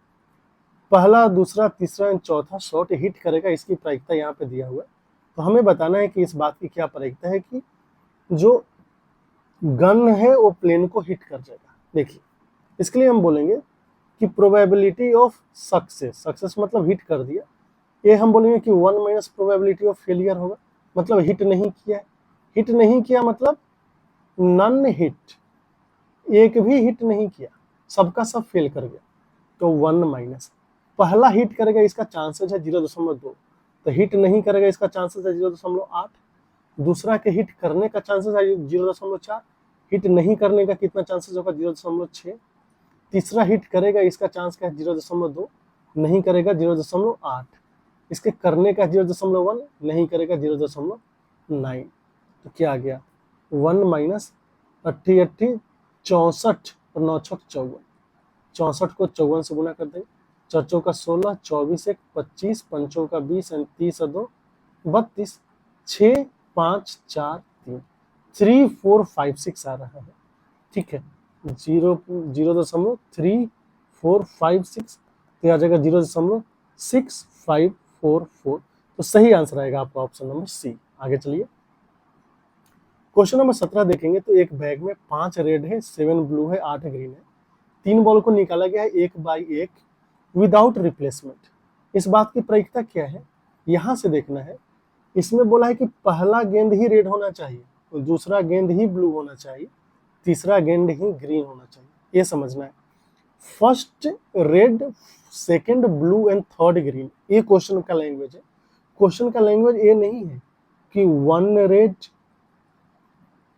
पहला, दूसरा, तीसरा एंड चौथा शॉट हिट करेगा, इसकी प्रायिकता यहाँ पे दिया हुआ है। तो हमें बताना है कि इस बात की क्या प्रायिकता है कि जो गन है वो प्लेन को हिट कर जाएगा। देखिए, इसके लिए हम बोलेंगे कि प्रोबेबिलिटी ऑफ सक्सेस, सक्सेस मतलब हिट कर दिया, ये हम बोलेंगे कि 1 माइनस प्रोबेबिलिटी ऑफ फेलियर होगा, मतलब हिट नहीं किया है। हिट नहीं किया मतलब नन हिट, एक भी हिट नहीं किया, सबका सब फेल कर गया, तो 1 माइनस। पहला हिट करेगा इसका चांसेस है 0.2, तो हिट नहीं करेगा इसका चांसेस है 0.8। दूसरा के हिट करने का चांसेस है 0.4, हिट नहीं करने का कितना चांसेस होगा 0.6। तीसरा हिट करेगा इसका चांस क्या है 0.2, नहीं करेगा 0.8, इसके करने का 0.1, नहीं करेगा 0.9। तो क्या आ गया 1 माइनस 80 80 64 और 9 6 54, 64 को 54 से गुना कर देंगे, 4 का 16, 24 1 25, 5 का 20 एंड 30 2 32, 6 5 4 3 3 4 5 6 आ रहा है। ठीक है, 0.3456, तो आ जाएगा 0.6544। तो सही आंसर आएगा आपका ऑप्शन नंबर सी। आगे चलिए, क्वेश्चन नंबर 17 देखेंगे तो एक बैग में 5 रेड है, 7 ब्लू है, 8 ग्रीन है। 3 बॉल को निकाला गया है 1 बाई 1 विदाउट रिप्लेसमेंट। इस बात की प्रायिकता क्या है, यहां से देखना है। इसमें बोला है कि पहला गेंद ही रेड होना चाहिए, दूसरा गेंद ही ब्लू होना चाहिए, तीसरा गेंद ही ग्रीन होना चाहिए, ये समझना है। First red, second blue and third green, ये क्वेश्चन का लैंग्वेज है। क्वेश्चन का लैंग्वेज ये नहीं है कि 1 रेड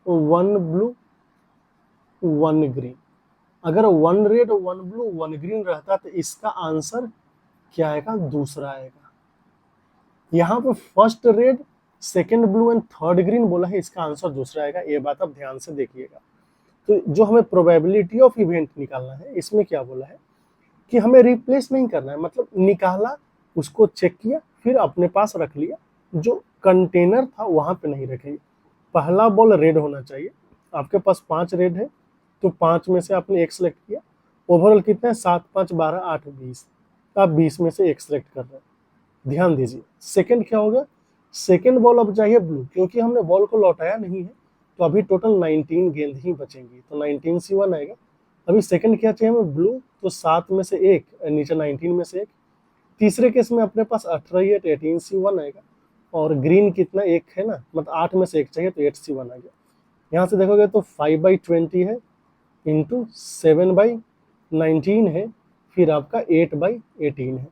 1 ब्लू 1 ग्रीन। अगर 1 रेड 1 ब्लू 1 ग्रीन रहता तो इसका आंसर क्या आएगा, दूसरा आएगा। यहाँ पे first red, second blue and third green बोला है, इसका आंसर दूसरा आएगा। ये बात आप ध्यान से देखिएगा। तो जो हमें प्रोबेबिलिटी ऑफ इवेंट निकालना है, इसमें क्या बोला है कि हमें रिप्लेस नहीं करना है, मतलब निकाला, उसको चेक किया, फिर अपने पास रख लिया, जो कंटेनर था वहां पे नहीं रखेंगे। पहला बॉल रेड होना चाहिए, आपके पास 5 रेड है तो 5 में से आपने एक सेलेक्ट किया। ओवरऑल कितना है 7 5 12 8 20, तो आप 20 में से एक सेलेक्ट कर रहे हैं। ध्यान दीजिए, सेकंड क्या होगा, सेकंड बॉल अब चाहिए ब्लू, क्योंकि हमने बॉल को लौटाया नहीं है, तो अभी टोटल 19 गेंद ही बचेंगी, तो 19 C1 आएगा। अभी सेकंड क्या चाहिए हमें, ब्लू, तो 7 में से एक, नीचे 19 में से एक। तीसरे केस में अपने पास 18 है, तो 18 C1 आएगा। और ग्रीन कितना, एक है ना, मतलब 8 में से एक चाहिए, तो 8 C1 आ गया। यहाँ से देखोगे तो 5/20 है इंटू 7/19 है, फिर आपका 8/18 है।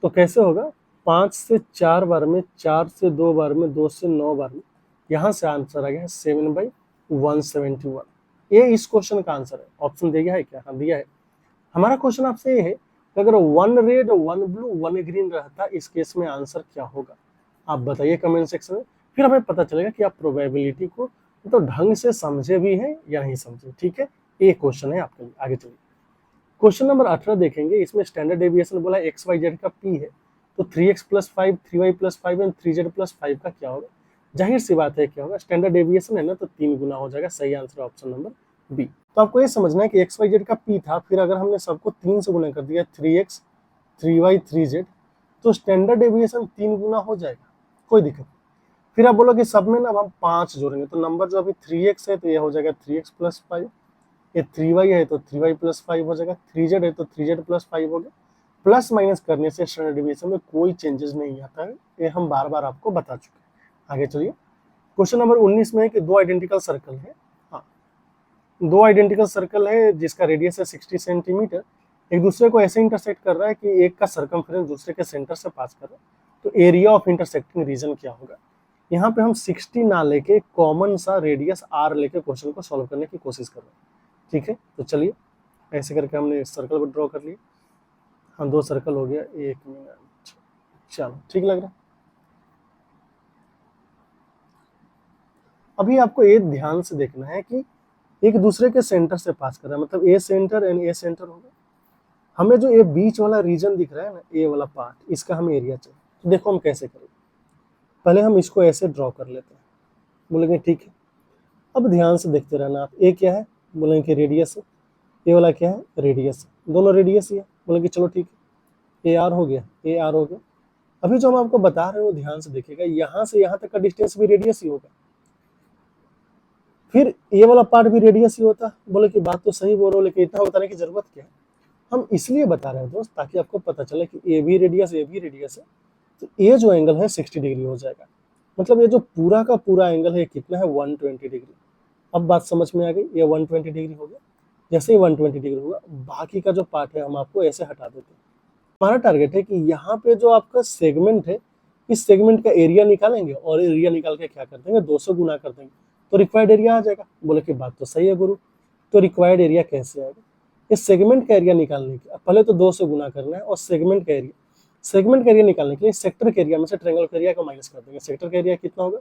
तो कैसे होगा, 5 से 4 बार में, 4 से 2 बार में, 2 से 9 बार में, यहाँ से आंसर आ गया है 7/171। ये इस क्वेश्चन का आंसर है। ऑप्शन दिया है क्या, हाँ दिया है। हमारा क्वेश्चन आपसे ये है कि अगर 1 रेड 1 ब्लू 1 ग्रीन रहता, इस केस में आंसर क्या होगा, आप बताइए कमेंट सेक्शन में। फिर हमें पता चलेगा कि आप प्रोबेबिलिटी को तो ढंग से समझे भी हैं या नहीं समझे। ठीक है, ये क्वेश्चन है आपके लिए। आगे चलिए, क्वेश्चन नंबर 18 देखेंगे। इसमें स्टैंडर्ड डेविएशन बोला एक्स वाई जेड का पी है, तो 3x + 5, 3y + 5 एंड 3z + 5 का क्या होगा। जाहिर सी बात है क्या होगा, स्टैंडर्ड डेविएशन है ना, तो 3 गुना हो जाएगा। सही आंसर ऑप्शन नंबर बी। तो आपको ये समझना है कि एक्स वाई जेड का पी था, फिर अगर हमने सबको 3 से गुना कर दिया, 3x 3y 3z, तो स्टैंडर्ड डेविएशन 3 गुना हो जाएगा, कोई दिक्कत नहीं। फिर आप बोलो कि सब में ना अब हम 5 जोड़ेंगे, तो नंबर जो अभी 3x है तो ये हो जाएगा 3x + 5, ये 3y है तो 3y + 5 हो जाएगा, 3z है तो 3z + 5 हो गया। प्लस माइनस करने से स्टैंडर्ड डेविएशन में कोई चेंजेस नहीं आता है, ये हम बार बार आपको बता चुके हैं। आगे चलिए, क्वेश्चन नंबर 19 में है कि दो आइडेंटिकल सर्कल है। हाँ, दो आइडेंटिकल सर्कल है जिसका रेडियस है 60 सेंटीमीटर, एक दूसरे को ऐसे इंटरसेक्ट कर रहा है कि एक का सरकमफ्रेंस दूसरे के सेंटर से पास कर रहा है, तो एरिया ऑफ इंटरसेक्टिंग रीजन क्या होगा। यहाँ पे हम 60 ना लेके कॉमन सा रेडियस r लेके क्वेश्चन को सॉल्व करने की कोशिश कर रहे हैं। ठीक है, तो चलिए ऐसे करके हमने सर्कल को ड्रॉ कर लिया। हाँ, 2 सर्कल हो गया, 1 मिनट, चलो ठीक लग रहा है। अभी आपको ये ध्यान से देखना है कि एक दूसरे के सेंटर से पास कर रहा है, मतलब ए सेंटर एंड ए सेंटर होगा। हमें जो ये बीच वाला रीजन दिख रहा है ना, ए वाला पार्ट, इसका हमें एरिया चाहिए। तो देखो हम कैसे करेंगे, पहले हम इसको ऐसे ड्रॉ कर लेते हैं, बोलेंगे ठीक है। अब ध्यान से देखते रहना आप, ए क्या है, बोलेंगे कि रेडियस है, ये वाला क्या है, रेडियस है, दोनों रेडियस ही है, बोलेंगे चलो ठीक है, ए आर हो गया, ए आर हो गया। अभी जो हम आपको बता रहे हैं वो ध्यान से देखिएगा, यहाँ से यहाँ तक का डिस्टेंस भी रेडियस ही होगा, फिर ये वाला पार्ट भी रेडियस ही होता। बोले कि बात तो सही बोल रहे हो, लेकिन इतना बताने की जरूरत क्या है। हम इसलिए बता रहे हैं दोस्त, ताकि आपको पता चले कि ए भी रेडियस है, तो ये जो एंगल है 60 डिग्री हो जाएगा। मतलब ये जो पूरा का पूरा एंगल है कितना है, 120 डिग्री। अब बात समझ में आ गई, ये 120 डिग्री हो गया। जैसे ही 120 डिग्री होगा, बाकी का जो पार्ट है हम आपको ऐसे हटा देते हैं। हमारा टारगेट है कि यहाँ पे जो आपका सेगमेंट है, इस सेगमेंट का एरिया निकालेंगे और एरिया निकाल के क्या कर देंगे, 200 गुना कर देंगे, तो रिक्वायर्ड एरिया आ जाएगा। बोले कि बात तो सही है गुरु, तो रिक्वायर्ड एरिया कैसे आएगा। इस सेगमेंट का एरिया निकालने के पहले तो 200 गुना करना है, और सेगमेंट का एरिया निकालने के लिए सेक्टर के एरिया में से ट्रायंगल के एरिया को माइनस कर देंगे। सेक्टर का एरिया कितना होगा,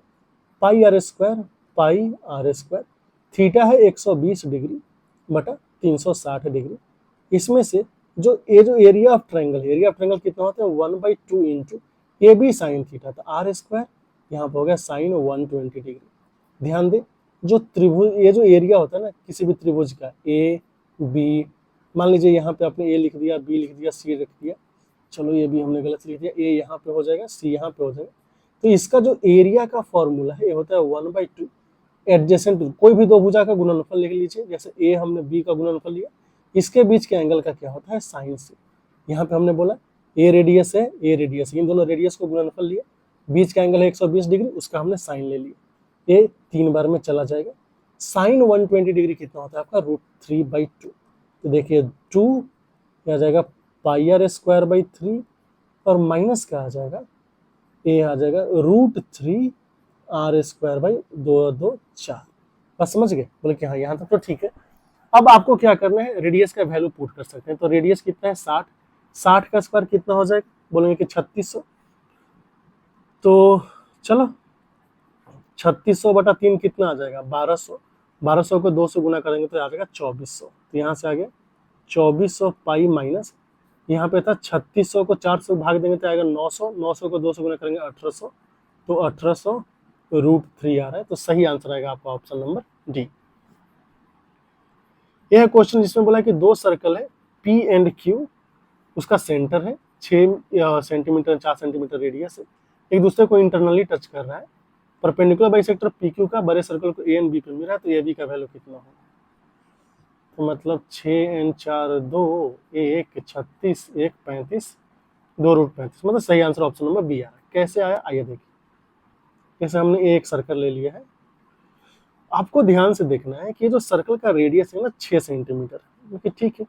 पाई आर स्क्वायर, थीटा है 120 डिग्री बटा 360 डिग्री। इसमें से जो एरिया ऑफ ट्रायंगल कितना होता है, 1/2 into A B sine theta, तो आर स्क्वायर यहाँ पे हो गया साइन 120 डिग्री। ध्यान दें, जो त्रिभुज, ये जो एरिया होता है ना किसी भी त्रिभुज का, ए बी, मान लीजिए यहाँ पे आपने ए लिख दिया, बी लिख दिया, सी लिख दिया, चलो ये भी हमने गलत लिख दिया, ए यहाँ पे हो जाएगा, सी यहाँ पे हो जाएगा। तो इसका जो एरिया का फॉर्मूला है ये होता है 1/2 एडजेसेंट, कोई भी दो भुजा का गुणनफल लिख लीजिए। जैसे ए हमने बी का गुणनफल लिया, इसके बीच के एंगल का क्या होता है, साइन से। यहाँ पे हमने बोला ए रेडियस है, इन दोनों रेडियस को गुणनफल लिया, बीच का एंगल है 120 डिग्री, उसका हमने साइन ले लिया, ये 3 बार में चला जाएगा। साइन 120 डिग्री कितना होता है आपका, √3/2। तो देखिए 2 आ जाएगा πr²/3, और माइनस क्या आ जाएगा, ये आ जाएगा √3r²/224। बस समझ गए, बोले कि हाँ यहाँ तक तो ठीक है। अब आपको क्या करना है, रेडियस का वैल्यू पुट कर सकते हैं। तो रेडियस कितना है 60, 60 का स्क्वायर कितना हो जाएगा, बोलेंगे कि 3600। तो चलो 3600 बटा 3 कितना आ जाएगा, 1200। 1200 को 2 से गुना करेंगे तो आ जाएगा 2400। तो यहाँ से आ गया 2400 पाई माइनस, यहाँ पे था 3600 को 4 से भाग देंगे तो आएगा 900, 900 को 2 से गुना करेंगे 1800, तो 1800 √3 आ रहा है। तो सही आंसर आएगा आपका ऑप्शन नंबर डी। यह क्वेश्चन जिसमें बोला कि दो सर्कल है P एंड Q, उसका सेंटर है 6 सेंटीमीटर 4 सेंटीमीटर रेडियस है, एक दूसरे को इंटरनली टच कर रहा है। परपेंडिकुलर बाइसेक्टर PQ का बड़े सर्कल को A एंड B पे मिल रहा है, तो AB का वैल्यू कितना होगा। तो मतलब 6 एंड 4 2, 1 36, 1 35, 2 √35, मतलब सही आंसर ऑप्शन नंबर बी आ रहा है। कैसे आया आइए देखिए, जैसे हमने एक सर्कल ले लिया है, आपको ध्यान से देखना है कि जो सर्कल का रेडियस है ना 6 सेंटीमीटर, क्योंकि ठीक है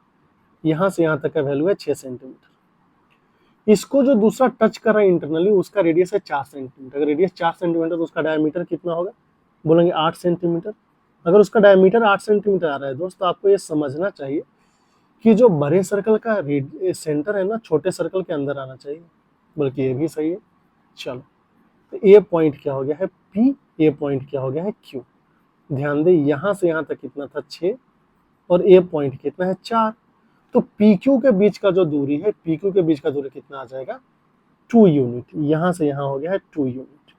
यहाँ से यहाँ तक का वैल्यू है 6 सेंटीमीटर। इसको जो दूसरा टच कर रहा है इंटरनली, उसका रेडियस है 4 सेंटीमीटर। अगर रेडियस 4 सेंटीमीटर तो उसका डायमीटर कितना होगा, बोलेंगे 8 सेंटीमीटर। अगर उसका डायमीटर 8 सेंटीमीटर आ रहा है दोस्त, तो आपको ये समझना चाहिए कि जो बड़े सर्कल का सेंटर है ना छोटे सर्कल के अंदर आना चाहिए, बल्कि ये भी सही है। चलो, तो ये पॉइंट क्या हो गया है, P, ए पॉइंट क्या हो गया है Q। ध्यान दे यहाँ से यहाँ तक कितना था 6 और ए पॉइंट कितना है 4। तो PQ के बीच का जो दूरी है, PQ के बीच का दूरी कितना आ जाएगा 2 यूनिट। यहाँ से यहाँ हो गया है 2 यूनिट।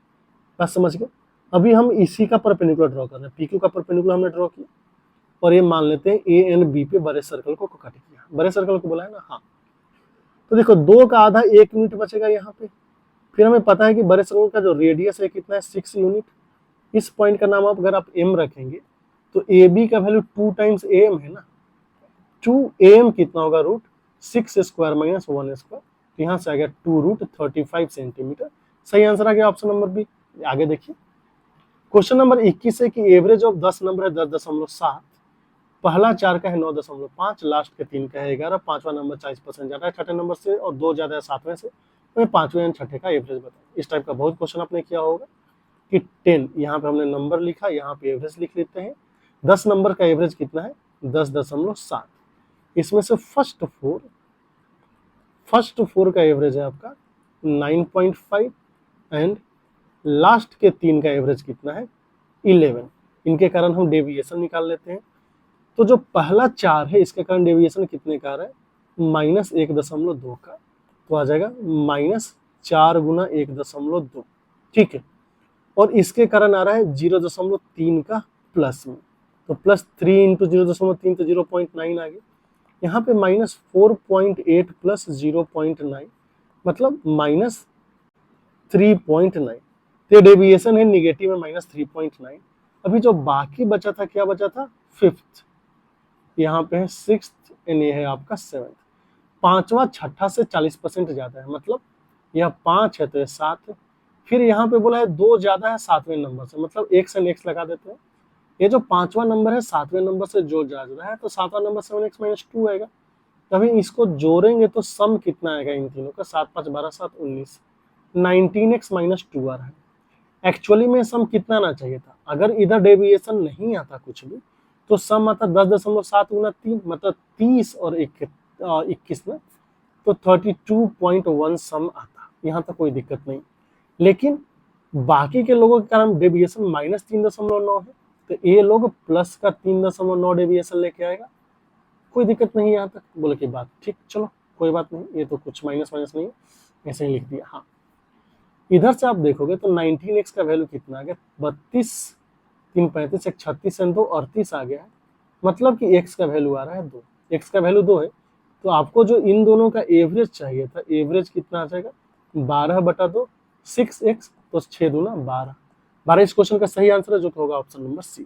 बात समझ गए। अभी हम इसी का परपेंडिकुलर ड्रॉ कर रहे हैं। PQ का परपेंडिकुलर हमने ड्रॉ किया और ये मान लेते हैं ए एंड बी पे बड़े सर्कल को कट किया। बड़े सर्कल को बोला है ना, हाँ। तो देखो 2 का आधा 1 यूनिट बचेगा यहाँ पे। फिर हमें पता है कि बड़े सर्कल का जो रेडियस है कितना है 6 यूनिट। इस पॉइंट का नाम अगर आप m रखेंगे तो ए बी का वैल्यू 2 टाइम्स am है ना। 2am कितना होगा रूट 6 स्क्वायर माइनस 1 स्क्वायर। तो यहाँ से आ गया 2 रूट 35 सेंटीमीटर। सही आंसर आ गया ऑप्शन नंबर बी। आगे देखिए क्वेश्चन नंबर 21 है कि एवरेज ऑफ 10 नंबर है 10.7, पहला 4 का है 9.5, लास्ट के 3 का है 11, पांचवा नंबर 40% ज्यादा है छठे नंबर से और 2 ज्यादा है सातवें से। तो पांचवें एंड छठे का एवरेज बताओ। इस टाइप का बहुत क्वेश्चन आपने किया होगा कि 10 यहाँ पे हमने नंबर लिखा, यहाँ पे एवरेज लिख लेते हैं। 10 नंबर का एवरेज कितना है 10.7। इसमें से फर्स्ट फोर का एवरेज है आपका 9.5 एंड लास्ट के 3 का एवरेज कितना है 11। इनके कारण हम डेविएशन निकाल लेते हैं। तो जो पहला 4 है इसके कारण डेविएशन कितने का आ रहा है -1.2 का। तो आ जाएगा -4 गुना 1.2। ठीक है। और इसके कारण आ रहा है 0.3 का प्लस में। तो +3 इंटू 0.3 तो 0.9 आ गया। यहाँ पे -4.8 प्लस 0.9 मतलब -3.9। तो डेविएशन है निगेटिव में -3.9। अभी जो बाकी बचा था क्या बचा था फिफ्थ, यहाँ पे है सिक्स्थ एंड ये है आपका सेवंथ। पांचवा छठा से 40% ज्यादा है, मतलब यह 5 है तो यह 7 है। फिर यहाँ पे बोला है 2 ज्यादा है सातवें नंबर से, मतलब x एंड x लगा देते हैं। ये जो पांचवा नंबर है सातवें नंबर से जो ज्यादा है तो सातवां नंबर 7x - 2 आएगा। तभी इसको जोड़ेंगे तो सम कितना आएगा इन तीनों का 7 5 12 7 19, 19x - 2 आ रहा है। एक्चुअली में सम कितना आना चाहिए था, अगर इधर डेविएशन नहीं आता कुछ भी तो सम आता 10.7 गुना 3 मतलब 30 और 21 ना, तो 32.1 सम आता। यहाँ तक कोई दिक्कत नहीं। लेकिन बाकी के लोगों के कारण डेविएशन -3.9 है, तो ये लोग प्लस का 3.9 डेविएशन लेके आएगा। कोई दिक्कत नहीं यहाँ तक बोले की बात। ठीक, चलो कोई बात नहीं, ये तो कुछ माइनस नहीं है, ऐसे ही लिख दिया। हाँ, इधर से आप देखोगे तो 19x का वैल्यू कितना आ गया 32, 3 35 1 36 एंड 2 38 आ गया है। मतलब कि x का वैल्यू आ रहा है 2। x का वैल्यू 2 है तो आपको जो इन दोनों का एवरेज चाहिए था, एवरेज कितना आ जाएगा 12/2 6x, तो 6 दूना 12। 12 इस क्वेश्चन का सही आंसर है जो होगा option number C.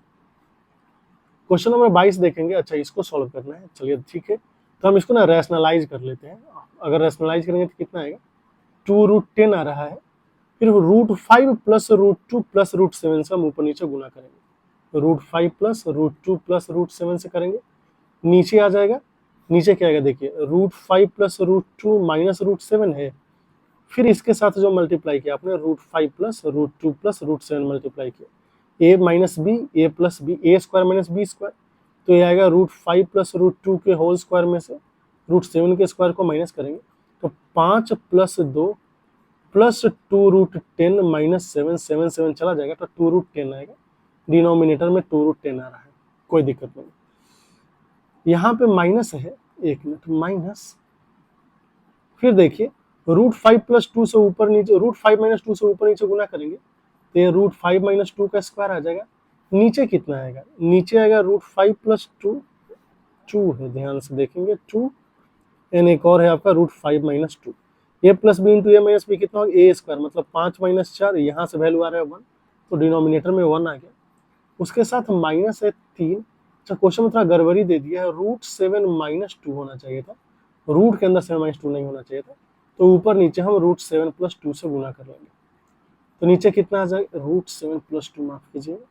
Question number 22 देखेंगे। अच्छा, इसको सॉल्व करना है, चलिए ठीक है। तो हम इसको ना रैशनलाइज कर लेते हैं। अगर रैशनलाइज करेंगे तो कितना आएगा 2√10 आ रहा है। फिर √5 प्लस √2 प्लस √7 से हम ऊपर नीचे गुना करेंगे। √5 प्लस √2 प्लस √7 से करेंगे, नीचे आ जाएगा। नीचे क्या आएगा देखिए, √5 प्लस √2 माइनस √7 है। फिर इसके साथ जो मल्टीप्लाई किया आपने √5 प्लस √2 प्लस √7 मल्टीप्लाई किया, a minus B A plus B, A square minus B square. तो ये आएगा √5 प्लस √2 के होल स्क्वायर में से √7 के स्क्वायर को माइनस करेंगे तो 5 प्लस 2 प्लस 2√10 माइनस 7, 7 7 चला जाएगा तो 2√10 आएगा। डिनोमिनेटर में 2√10 आ रहा है, कोई दिक्कत नहीं। यहाँ पे माइनस है, एक मिनट, माइनस। फिर देखिए √5 प्लस 2 से ऊपर नीचे, √5 माइनस 2 से ऊपर नीचे गुना करेंगे तो ये √5 माइनस 2 का स्क्वायर आ जाएगा। नीचे कितना आएगा, नीचे आएगा √5 प्लस 2, 2 है, ध्यान से देखेंगे 2 एंड एक और है आपका √5 माइनस 2। ए प्लस बी इंटू ए माइनस बी कितना होगा ए स्क्वायर, मतलब 5 माइनस 4, यहाँ से वैल्यू आ रहा है 1 तो डिनोमिनेटर में 1 आ गया। उसके साथ माइनस है 3। अच्छा, क्वेश्चन में थोड़ा गड़बड़ी दे दिया है, √7 माइनस 2 होना चाहिए था, रूट के अंदर 7 माइनस 2 नहीं होना चाहिए था। तो ऊपर नीचे हम √7 प्लस 2 से गुना कर लेंगे तो नीचे कितना आ जाएगा √7 प्लस 2, माफ कीजिएगा,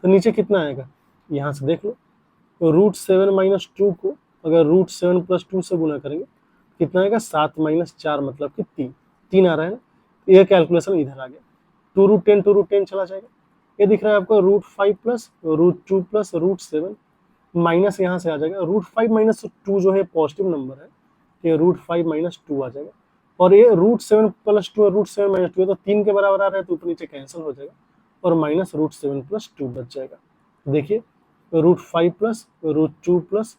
तो नीचे कितना आएगा यहाँ से देख लो। √7 माइनस 2 को अगर √7 प्लस 2 से गुना करेंगे कितना आएगा 7 माइनस 4 मतलब कि 3 आ रहा है ना। तो ये कैलकुलेशन इधर आ गया, 2√10 चला जाएगा। ये दिख रहा है आपको √5 प्लस √2 प्लस √7 माइनस यहाँ से आ जाएगा √5 माइनस 2 जो है पॉजिटिव नंबर है, ये √5 माइनस 2 आ जाएगा। और ये √7 प्लस 2 √7 माइनस 2 है तो 3 के बराबर आ रहा है तो ऊपर नीचे कैंसिल हो जाएगा। और माइनस √7 + 2 बच जाएगा। देखिए √5 प्लस √2 प्लस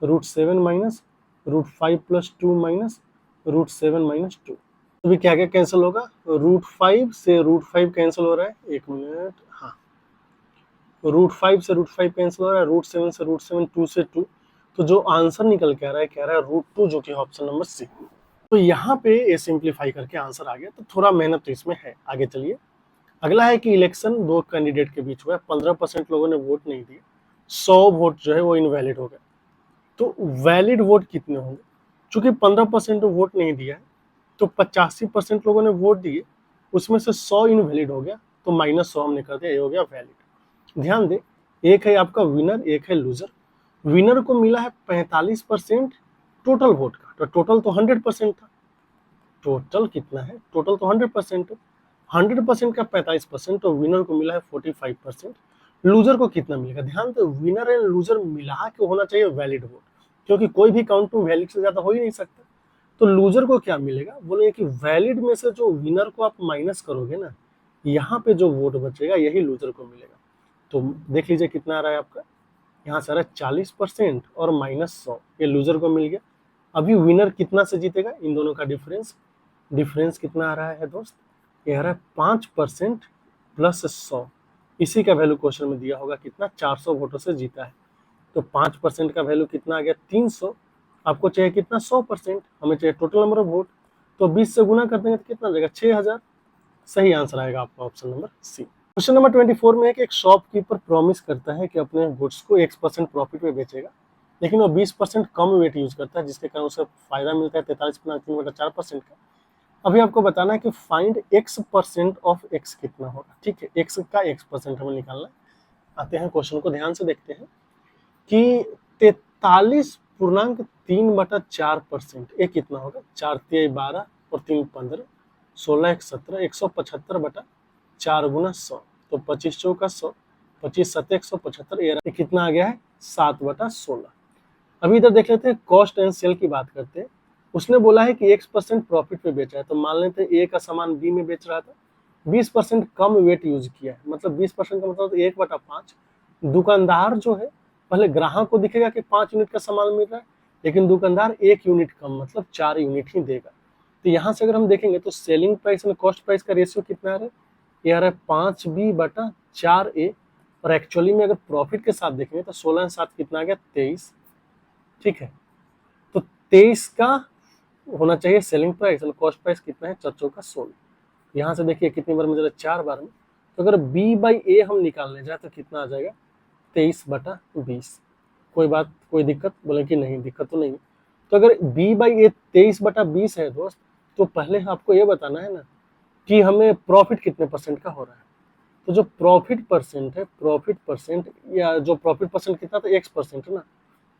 √7 माइनस √5 + 2 माइनस √7 - 2। अभी क्या क्या कैंसिल होगा, √5 से √5 कैंसिल हो रहा है, एक मिनट, हाँ √5 से √5 कैंसिल हो रहा है, √7 से √7, 2 से 2, तो जो आंसर निकल के आ रहा है कह रहा है √2, जो कि ऑप्शन नंबर सी। तो यहाँ पे ये सिंप्लीफाई करके आंसर आ गया, तो थोड़ा मेहनत तो इसमें है। आगे चलिए, अगला है कि इलेक्शन दो कैंडिडेट के बीच हुआ है, 15% लोगों ने वोट नहीं दिए, 100 वोट जो है वो इनवैलिड हो गए। तो वैलिड वोट कितने होंगे? चूंकि 15% वोट नहीं दिया है, तो 85% लोगों ने वोट दिए, उसमें से 100 इनवैलिड हो गया, तो -100 हमने कर दिया, ये हो गया वैलिड। ध्यान दें, एक है आपका विनर, एक है लूजर। विनर को मिला है 45% टोटल वोट का, तो टोटल तो 100% था। टोटल कितना है? टोटल तो 100% है। 100% का 45%, तो विनर को मिला है 45%। लूजर को कितना मिलेगा? ध्यान दो, विनर एंड लूजर मिला के होना चाहिए वैलिड वोट, क्योंकि कोई भी काउंट में वैलिड से ज्यादा हो ही नहीं सकता। तो लूजर को क्या मिलेगा? बोले कि वैलिड में से जो विनर को आप माइनस करोगे ना, यहाँ पे जो वोट बचेगा यही लूजर को मिलेगा। तो देख लीजिए कितना आ रहा है आपका, यहाँ से आ रहा है 40% और -100, ये लूजर को मिल गया। अभी विनर कितना से जीतेगा? इन दोनों का डिफरेंस कितना आ रहा है दोस्त? ये आ रहा है 5% प्लस 100। इसी का वैल्यू क्वेश्चन में दिया होगा कितना, 400 वोटों से जीता है। तो 5% का वैल्यू कितना आ गया? 300। आपको चाहिए कितना? 100%। हमें चाहिए टोटल नंबर ऑफ वोट, तो 20 से गुना कर देंगे तो कितना जाएगा? 6000। सही आंसर आएगा आपका option number C. Question number 24 में है कि एक शॉपकीपर प्रॉमिस करता है कि अपने गुड्स को X% प्रॉफिट में बेचेगा, लेकिन वो 20% कम वेट यूज करता है, जिसके कारण उसे फायदा मिलता है 43.3/4% का। अभी आपको बताना है कि फाइंड X% ऑफ X कितना होगा। ठीक है, X का X% हमें निकालना है। आते हैं क्वेश्चन को ध्यान से देखते हैं कि 43.3/4%, ये कितना होगा? 4 × 12 और 3 × 15, 16 × 17, 175/4 × 100, तो 25 चौका 100, 25 7 175, ये कितना आ गया है? 7/16। अभी इधर देख लेते हैं, कॉस्ट एंड सेल की बात करते हैं। उसने बोला है कि X% प्रॉफिट पे बेचा है, तो मान लेते हैं ए का सामान बी में बेच रहा था, 20% कम वेट यूज किया है, मतलब 20% का मतलब 1/5। दुकानदार जो है, पहले ग्राहक को दिखेगा कि 5 यूनिट का सामान मिल रहा है, लेकिन दुकानदार 1 यूनिट कम, मतलब 4 यूनिट ही देगा। तो यहाँ से अगर हम देखेंगे तो सेलिंग प्राइस में कॉस्ट प्राइस का रेशियो कितना आ रहा है? ये आ रहा है 5B/4A, और एक्चुअली में अगर प्रॉफिट के साथ देखेंगे तो 16 7 कितना आ गया? 23। ठीक है, तो 23 का होना चाहिए सेलिंग प्राइस, और कॉस्ट प्राइस कितना है? 4 चौका 16। यहाँ से देखिए कितनी बार में, 4 बार में। तो अगर B/A हम निकालने जाए तो कितना आ जाएगा? 23/20। कोई बात, कोई दिक्कत? बोले कि नहीं, दिक्कत तो नहीं। तो अगर B/A 23/20 है दोस्त, तो पहले आपको ये बताना है ना कि हमें प्रॉफिट कितने परसेंट का हो रहा है। तो जो प्रॉफिट परसेंट है, प्रॉफिट परसेंट, या जो प्रॉफिट परसेंट कितना था? X% है ना,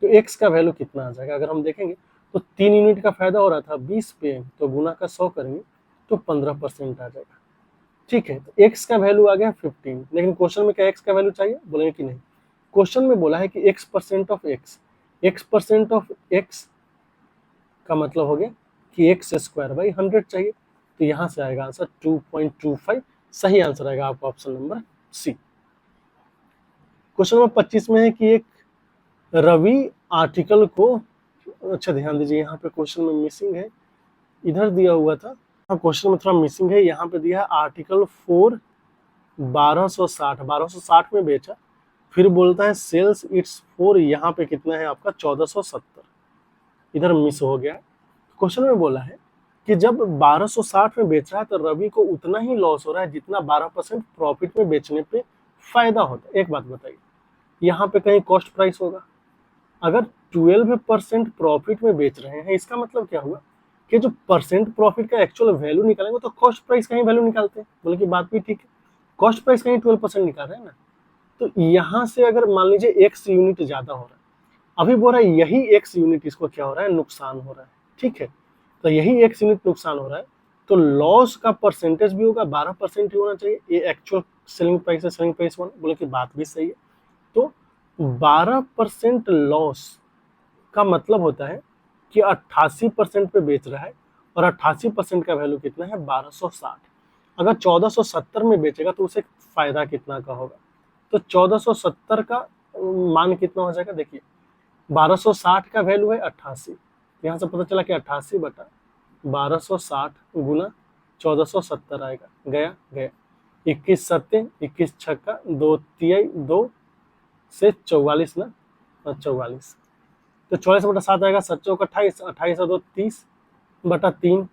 तो X का वैल्यू कितना आ जाएगा? अगर हम देखेंगे तो 3 यूनिट का फायदा हो रहा था 20 पे, तो गुना का 100 करेंगे तो 15% आ जाएगा। ठीक है, तो X का वैल्यू आ गया 15, लेकिन क्वेश्चन में क्या X का वैल्यू चाहिए? बोलेंगे कि नहीं। क्वेश्चन में बोला है कि X% of X, X% of X का मतलब हो गया कि X²/100 चाहिए, तो यहाँ से आएगा आंसर 2.25। सही आंसर आएगा आपका option number C. Question number 25 में है कि एक रवि आर्टिकल को, अच्छा ध्यान दीजिए, यहाँ पे क्वेश्चन में मिसिंग है, इधर दिया हुआ था, हाँ क्वेश्चन में थोड़ा मिसिंग है। यहाँ पे दिया है आर्टिकल 4 1260 में बेचा, फिर बोलता है सेल्स इट्स 4, यहाँ पे कितना है आपका? 1470, इधर मिस हो गया। क्वेश्चन में बोला है कि जब 1260 में बेच रहा है तो रवि को उतना ही लॉस हो रहा है जितना 12% प्रॉफिट में बेचने पे फायदा होता है। एक बात बताइए, यहाँ पे कहीं कॉस्ट प्राइस होगा? अगर 12% प्रॉफिट में बेच रहे हैं, इसका मतलब क्या हुआ कि जो परसेंट प्रॉफिट का एक्चुअल वैल्यू निकालेंगे तो कॉस्ट प्राइस का ही वैल्यू निकालते हैं। बोले कि बात भी ठीक है, कॉस्ट प्राइस का ही 12% निकाल रहे हैं ना। तो यहाँ से अगर मान लीजिए X यूनिट ज्यादा हो रहा है, अभी बोल रहा है यही X यूनिट इसको क्या हो रहा है? नुकसान हो रहा है। ठीक है, तो यही X यूनिट नुकसान हो रहा है, तो लॉस का परसेंटेज भी होगा 12% ही होना चाहिए। ये एक्चुअल सेलिंग प्राइस है, सेलिंग प्राइस 1। बोले कि बात भी सही है। तो 12% लॉस का मतलब होता है कि 88% पे बेच रहा है, और 88% का वैल्यू कितना है? 1260। अगर 1470 में बेचेगा तो उसे फायदा कितना का होगा। तो 1470 का मान कितना हो जाएगा, देखिए 1260 का वैल्यू है 88, यहाँ से पता चला कि 88 बटा 1260 गुना 1470 आएगा, गया गया 21 सत्ते 21 छक्का 2 तिहाई 2 से 44 ना, 44, तो 44/7 आएगा, 7 चौक 28, 28 और 2 30/3,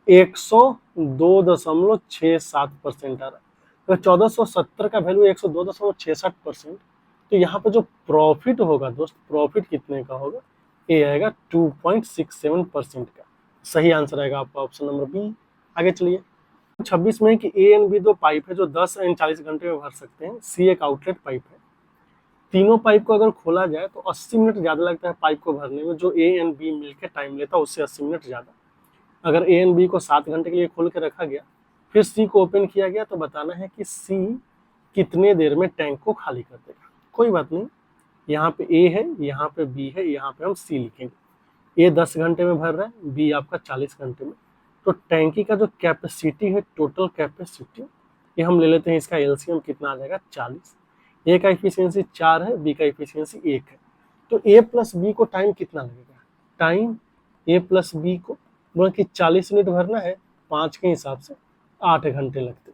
102.67% आ रहा है। तो 1470 का वैल्यू 102.66%, तो यहाँ पर जो प्रॉफिट होगा दोस्त, प्रॉफिट कितने का होगा, ये आएगा 2.67% का। सही आंसर आएगा आपका ऑप्शन नंबर बी। आगे चलिए 26 में कि ए एंड बी दो पाइप है जो 10 एंड 40 घंटे में भर सकते हैं, सी एक आउटलेट पाइप है। तीनों पाइप को अगर खोला जाए तो 80 मिनट ज्यादा लगता है पाइप को भरने में, जो ए एंड बी मिलकर टाइम लेता है उससे 80 मिनट ज्यादा। अगर ए एंड बी को 7 घंटे के लिए खोल के रखा गया, फिर सी को ओपन किया गया, तो बताना है कि सी कितने देर में टैंक को खाली कर देगा। कोई बात नहीं, यहाँ पे ए है, यहाँ पे बी है, यहाँ पे हम सी लिखेंगे। ए 10 घंटे में भर रहा है, बी आपका 40 घंटे में। तो टैंकी का जो कैपेसिटी है, टोटल कैपेसिटी, ये हम ले लेते हैं, इसका एलसीएम कितना आ जाएगा 40। ए का इफिशियंसी 4 है, बी का इफिशियंसी 1 है। तो ए प्लस बी को टाइम कितना लगेगा, टाइम ए प्लस बी को बोला कि 40 मिनट भरना है, 5 के हिसाब से 8 घंटे लगते।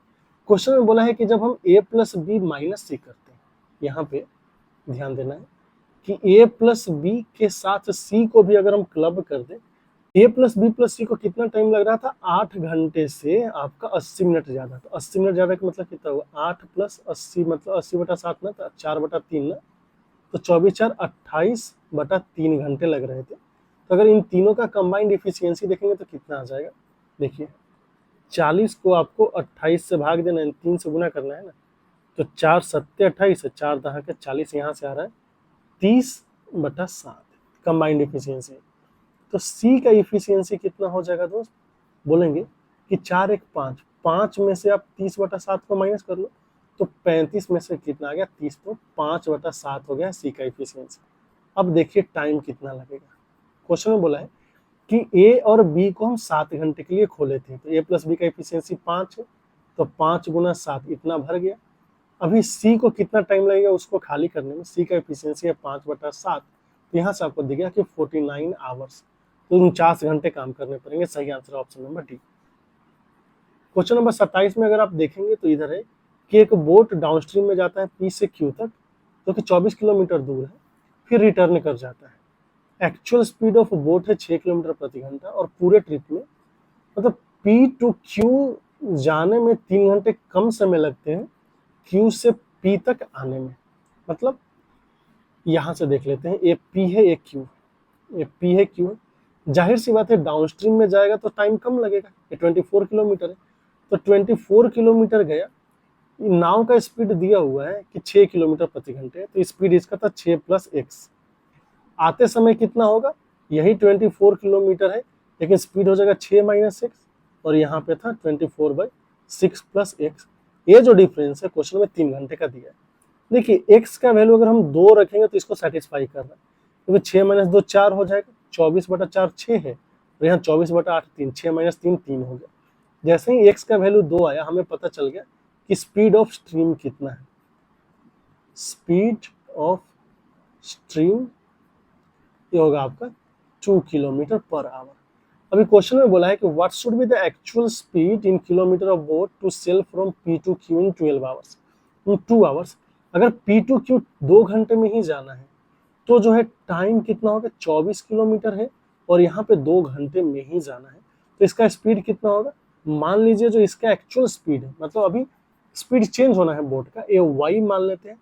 क्वेश्चन में बोला है कि जब हम ए प्लस बी माइनस सी करते हैं, यहाँ पे ध्यान देना है कि ए प्लस बी के साथ सी को भी अगर हम क्लब कर दें, ए प्लस बी प्लस सी को कितना टाइम लग रहा था, 8 घंटे से आपका 80 मिनट ज्यादा। तो 80 मिनट ज्यादा का मतलब कितना हुआ, 8 प्लस 80 मतलब 80/7 ना, तो 4/3 ना, तो 24/4 28/3 घंटे लग रहे थे। तो अगर इन तीनों का कंबाइंड एफिशिएंसी देखेंगे तो कितना आ जाएगा, देखिए 40 को आपको 28 से भाग देना है, 3 से गुना करना है ना, तो 4 सत्ते 28, 4 दहा के 40, यहाँ से आ रहा है 30/7 कंबाइंड एफिशिएंसी। तो सी का इफिशियंसी कितना हो जाएगा दोस्त, बोलेंगे कि 4 1 5, 5 में से आप 30/7 को माइनस कर लो, तो 35 में से कितना आ गया 30, तो 5/7 हो गया सी का इफिशियंसी। अब देखिए टाइम कितना लगेगा। क्वेश्चन में बोला है कि ए और बी को हम 7 घंटे के लिए खोले थे, तो ए प्लस बी का इफिशियंसी 5 है, तो 5 गुना 7 इतना भर गया। अभी सी को कितना टाइम लगेगा उसको खाली करने में, सी का इफिशियंसी है 5/7, तो यहाँ से आपको दिख गया कि 49 आवर्स, तो 49 घंटे काम करने पड़ेंगे। सही answer option number D. Question number 27 में अगर आप देखेंगे तो इधर है कि एक बोट डाउनस्ट्रीम में जाता है पी से क्यू तक, जो कि 24 किलोमीटर दूर है, फिर रिटर्न कर जाता है। एक्चुअल स्पीड ऑफ बोट है 6 किलोमीटर प्रति घंटा, और पूरे ट्रिप में मतलब पी टू क्यू जाने में 3 घंटे कम समय लगते हैं क्यू से पी तक आने में। मतलब यहाँ से देख लेते हैं, ए पी है एक क्यू, ये पी है क्यू है, जाहिर सी बात है डाउनस्ट्रीम में जाएगा तो टाइम कम लगेगा, ये 24 किलोमीटर है, तो 24 किलोमीटर गया। नाव का स्पीड दिया हुआ है कि 6 किलोमीटर प्रति घंटे, तो स्पीड इसका था 6 + x। आते समय कितना होगा, यही 24 किलोमीटर है, लेकिन स्पीड हो जाएगा 6 - x, और यहाँ पे था 24/6 + x। ये जो डिफरेंस है क्वेश्चन में 3 घंटे का दिया है। देखिए x का वैल्यू अगर हम 2 रखेंगे तो इसको सेटिस्फाई कर रहा है, क्योंकि 6 - 2 4 हो जाएगा, 24/4 6 है, और यहाँ 24/8 3, 6 - 3 3 हो गया। जैसे ही x का वैल्यू 2 आया, हमें पता चल गया कि स्पीड ऑफ स्ट्रीम कितना है। स्पीड ऑफ स्ट्रीम ये होगा आपका 2 किलोमीटर पर आवर। अभी क्वेश्चन में बोला है कि what should be the actual speed in kilometre of boat to sail from P to Q in 12 hours, in 2 hours. अगर पी टू क्यू 2 घंटे में ही जाना है तो जो है टाइम कितना होगा, 24 किलोमीटर है, और यहाँ पे 2 घंटे में ही जाना है, तो इसका स्पीड कितना होगा। मान लीजिए जो इसका एक्चुअल स्पीड है, मतलब अभी स्पीड चेंज होना है बोट का, ये वाई मान लेते हैं।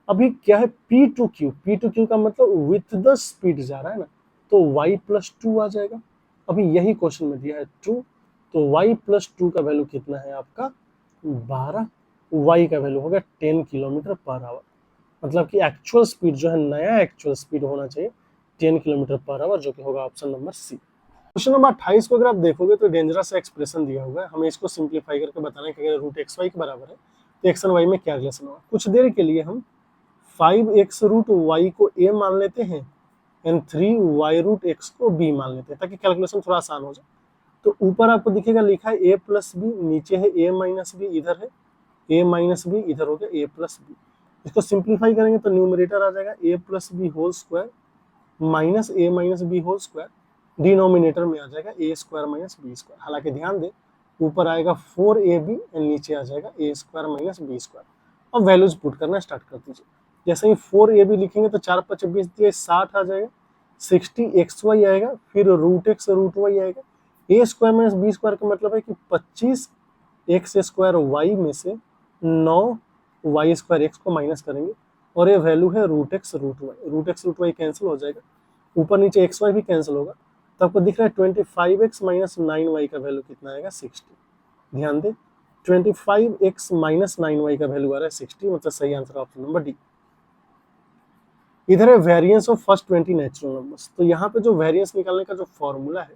अभी क्या है पी टू क्यू का मतलब विथ द स्पीड जा रहा है ना, तो y + 2 आ जाएगा। अभी यही क्वेश्चन में दिया है 2, तो y + 2 का वैल्यू कितना है आपका 12, y का वैल्यू होगा 10 किलोमीटर पर आवर। मतलब कि एक्चुअल स्पीड जो है, नया एक्चुअल स्पीड होना चाहिए 10 किलोमीटर पर आवर, जो कि होगा option number C. Question number 28 को अगर आप देखोगे तो डेंजरस एक्सप्रेशन दिया हुआ है, हमें इसको सिंप्लीफाई करके बताना है कि अगर रूट एक्स वाई के बराबर है तो एक्स एंड वाई में क्या रिलेशन होगा। कुछ देर के लिए हम 5x रूट वाई को a मान लेते हैं एंड 3y रूट x को b मान लेते हैं, ताकि कैलकुलेशन थोड़ा आसान हो जाए। तो ऊपर आपको दिखेगा लिखा है ए प्लस बी, नीचे है ए माइनस बी, इधर है ए माइनस बी, इधर हो गया ए प्लस बी। इसको सिंप्लीफाई करेंगे तो न्यूमरेटर आ जाएगा A plus B whole square minus A minus B whole square, denominator में आ जाएगा A square minus B square. हालांकि ध्यान दें ऊपर आएगा 4ab एंड नीचे आ जाएगा A square minus B square. अब वैल्यूज पुट करना स्टार्ट कर दीजिए। जैसे ही 4ab लिखेंगे तो 4 5 20 दिए 60 आ जाएगा, 60xy आएगा, फिर रूट एक्स रूट वाई आएगा। ए स्क्वायर माइनस बी स्क्वायर का मतलब है कि 25 एक्स स्क्वायर वाई में से 9 वाई स्क्वायर एक्स को माइनस करेंगे और ये वैल्यू है root X root Y. Root X root Y cancel हो जाएगा, ऊपर नीचे एक्स वाई भी कैंसिल होगा, तो आपको दिख रहा है 25x माइनस 9y का वैल्यू कितना आएगा 60। ध्यान दें 25x माइनस 9y का वैल्यू आ रहा है 60, मतलब सही आंसर ऑप्शन नंबर डी। इधर है variance of first 20 natural numbers. तो यहाँ पे जो वेरिएंस निकालने का जो फॉर्मूला है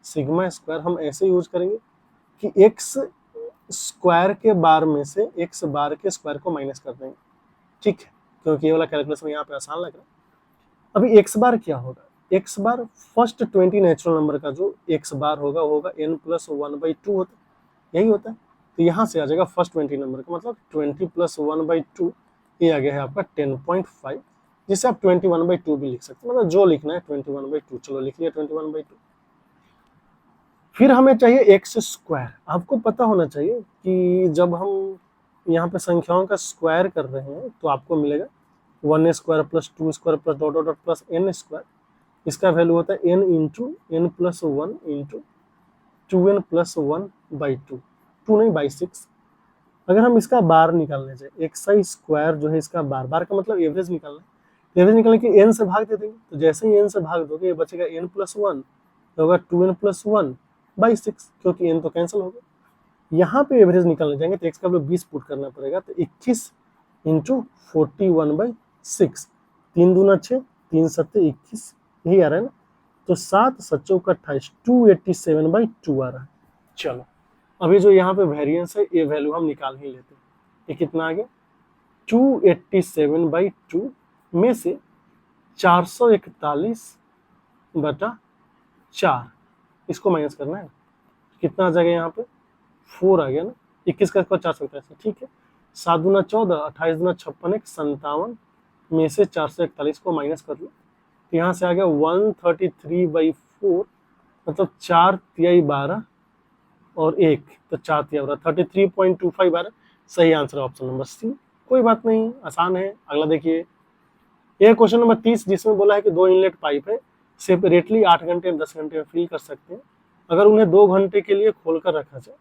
सिग्मा स्क्वायर, हम ऐसे यूज करेंगे कि एक्स स्क्वायर के बार में से एक्स बार के स्क्वायर को माइनस कर देंगे, ठीक है, क्योंकि ये वाला कैलकुलेशन यहाँ पे आसान लग रहा है। अभी एक्स बार क्या होगा, एक्स बार फर्स्ट 20 नेचुरल नंबर का जो एक्स बार होगा वो होगा n प्लस 1/2 होता है, यही होता है। तो यहाँ से आ जाएगा फर्स्ट 20 नंबर का मतलब 20 प्लस 1/2, ये आ गया है आपका 10.5, जिसे आप 21/2 भी लिख सकते हैं, मतलब जो लिखना है 21/2। चलो लिख लिया 21/2। फिर हमें चाहिए एक्स स्क्वायर। आपको पता होना चाहिए कि जब हम यहाँ पे संख्याओं का स्क्वायर कर रहे हैं तो आपको मिलेगा 1 square plus 2 square plus dot dot plus n square. इसका वैल्यू होता है n into n plus 1 into 2n plus 1/2, 2 नहीं बाई 6। अगर हम इसका बार निकालने जाए, एक्स आई स्क्वायर जो है इसका बार, बार का मतलब एवरेज निकालना है, एवरेज निकालने के n से भाग दे देंगे, तो जैसे ही n से भाग दोगे ये बचेगा n प्लस 1, तो होगा 2n प्लस 1/6, क्योंकि n तो कैंसिल हो गया। यहाँ पे एवरेज निकालने जाएंगे तो x का वैल्यू 20 पुट करना पड़ेगा, तो 21 इंटू 41/6, 3 दूना 6, 3 सत्ते 21, यही आ रहा है ना। तो 7 7 28, 287/2 आ रहा है। चलो अभी जो यहाँ पे वेरिएंस है ये वैल्यू हम निकाल ही लेते हैं। ये कितना आ गया 287/2 में से 441/4 इसको माइनस करना है, कितना आ जाएगा यहाँ पे 4 आ गया ना, 21 का 441, ठीक है। 7 दूना 14, 28 दूना 56, 57 में से 441 को माइनस कर लो, तो यहाँ से आ गया 133/4, मतलब 4 तिहाई 12 और 1, तो 4 तिहाई 12, 33.25 आ रहा है। सही आंसर है ऑप्शन नंबर सी। कोई बात नहीं, आसान है। अगला देखिए, यह क्वेश्चन नंबर 30 जिसमें बोला है कि 2 इनलेट पाइप है, सेपरेटली 8 घंटे 10 घंटे में फिल कर सकते हैं। अगर उन्हें 2 घंटे के लिए खोलकर रखा जाए,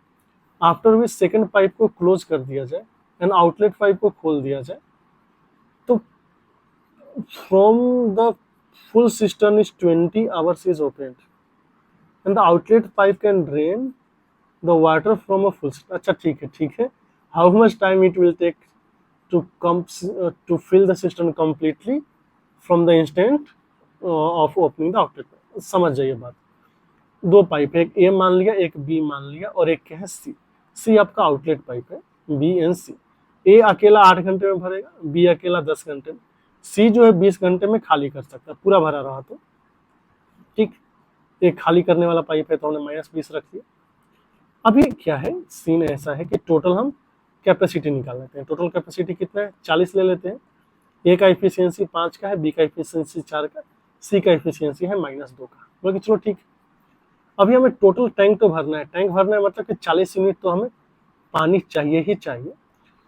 आफ्टर विच सेकेंड पाइप को क्लोज कर दिया जाए एंड आउटलेट पाइप को खोल दिया जाए, तो from the full cistern is 20 hours is opened and the outlet pipe can drain the water from a full cistern. अच्छा ठीक है, how much time it will take to fill the cistern completely from the instant of opening the outlet pipe? समझ जाइए बात। 2 pipe है, एक ए मान लिया, एक बी मान लिया, और एक क्या है सी। सी आपका आउटलेट पाइप है, बी एंड सी। ए अकेला 8 घंटे में भरेगा, बी अकेला 10 घंटे में, सी जो है 20 घंटे में खाली कर सकता है, पूरा भरा रहा तो ठीक। एक खाली करने वाला पाइप है तो हमने -20 रख दिया। अभी क्या है, सीन ऐसा है कि टोटल हम कैपेसिटी निकाल लेते हैं। टोटल कैपेसिटी कितना है 40 ले लेते हैं। ए का इफिशियंसी 5 का है, बी का इफिशियंसी 4 का, सी का इफिशियंसी है -2 का। बोले चलो ठीक, अभी हमें टोटल टैंक तो भरना है। टैंक भरना है मतलब कि 40 यूनिट तो हमें पानी चाहिए ही चाहिए।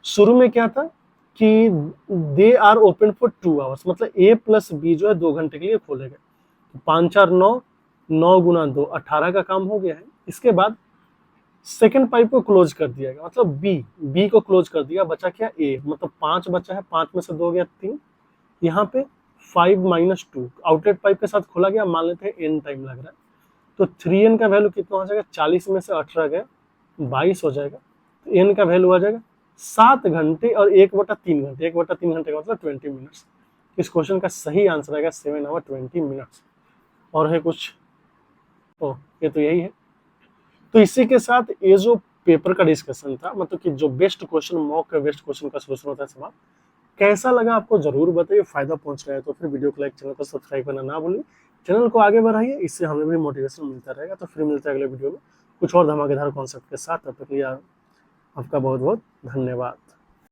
शुरू में क्या था कि they are open for 2 hours, मतलब ए प्लस बी जो है 2 घंटे के लिए खोले गए। 5 4 9, 9 गुना 2 18 का काम हो गया है। इसके बाद सेकेंड पाइप को क्लोज कर दिया गया, मतलब बी को क्लोज कर दिया, बचा क्या ए, मतलब 5 बचा है, 5 में से 2 गया 3, यहाँ पे 5 - 2 आउटलेट पाइप के साथ खोला गया, मान लेते हैं n टाइम लग रहा है, तो 3n का वैल्यू कितना हो जाएगा, 40 में से 18 गया 22 हो जाएगा, तो n का वैल्यू आ जाएगा 7 घंटे और 1/3 घंटे, 1/3 घंटे का मतलब 20 मिनट्स। इस क्वेश्चन का सही आंसर आएगा 7 आवर 20 मिनट्स। और है कुछ, ओ ये तो यही है। तो इसी के साथ ये जो पेपर का डिस्कशन था, मतलब कि जो बेस्ट क्वेश्चन, मॉक का बेस्ट क्वेश्चन का सोल्यूशन होता है सवाल, कैसा लगा आपको जरूर बताइए। फायदा पहुंच रहा है तो फिर वीडियो को लाइक, चैनल को सब्सक्राइब करना ना भूलिए। चैनल को आगे बढ़ाइए, इससे हमें भी मोटिवेशन मिलता रहेगा। तो फिर मिलते हैं अगले वीडियो में कुछ और धमाकेदार कॉन्सेप्ट के साथ। तब तक के लिए आपका बहुत बहुत धन्यवाद।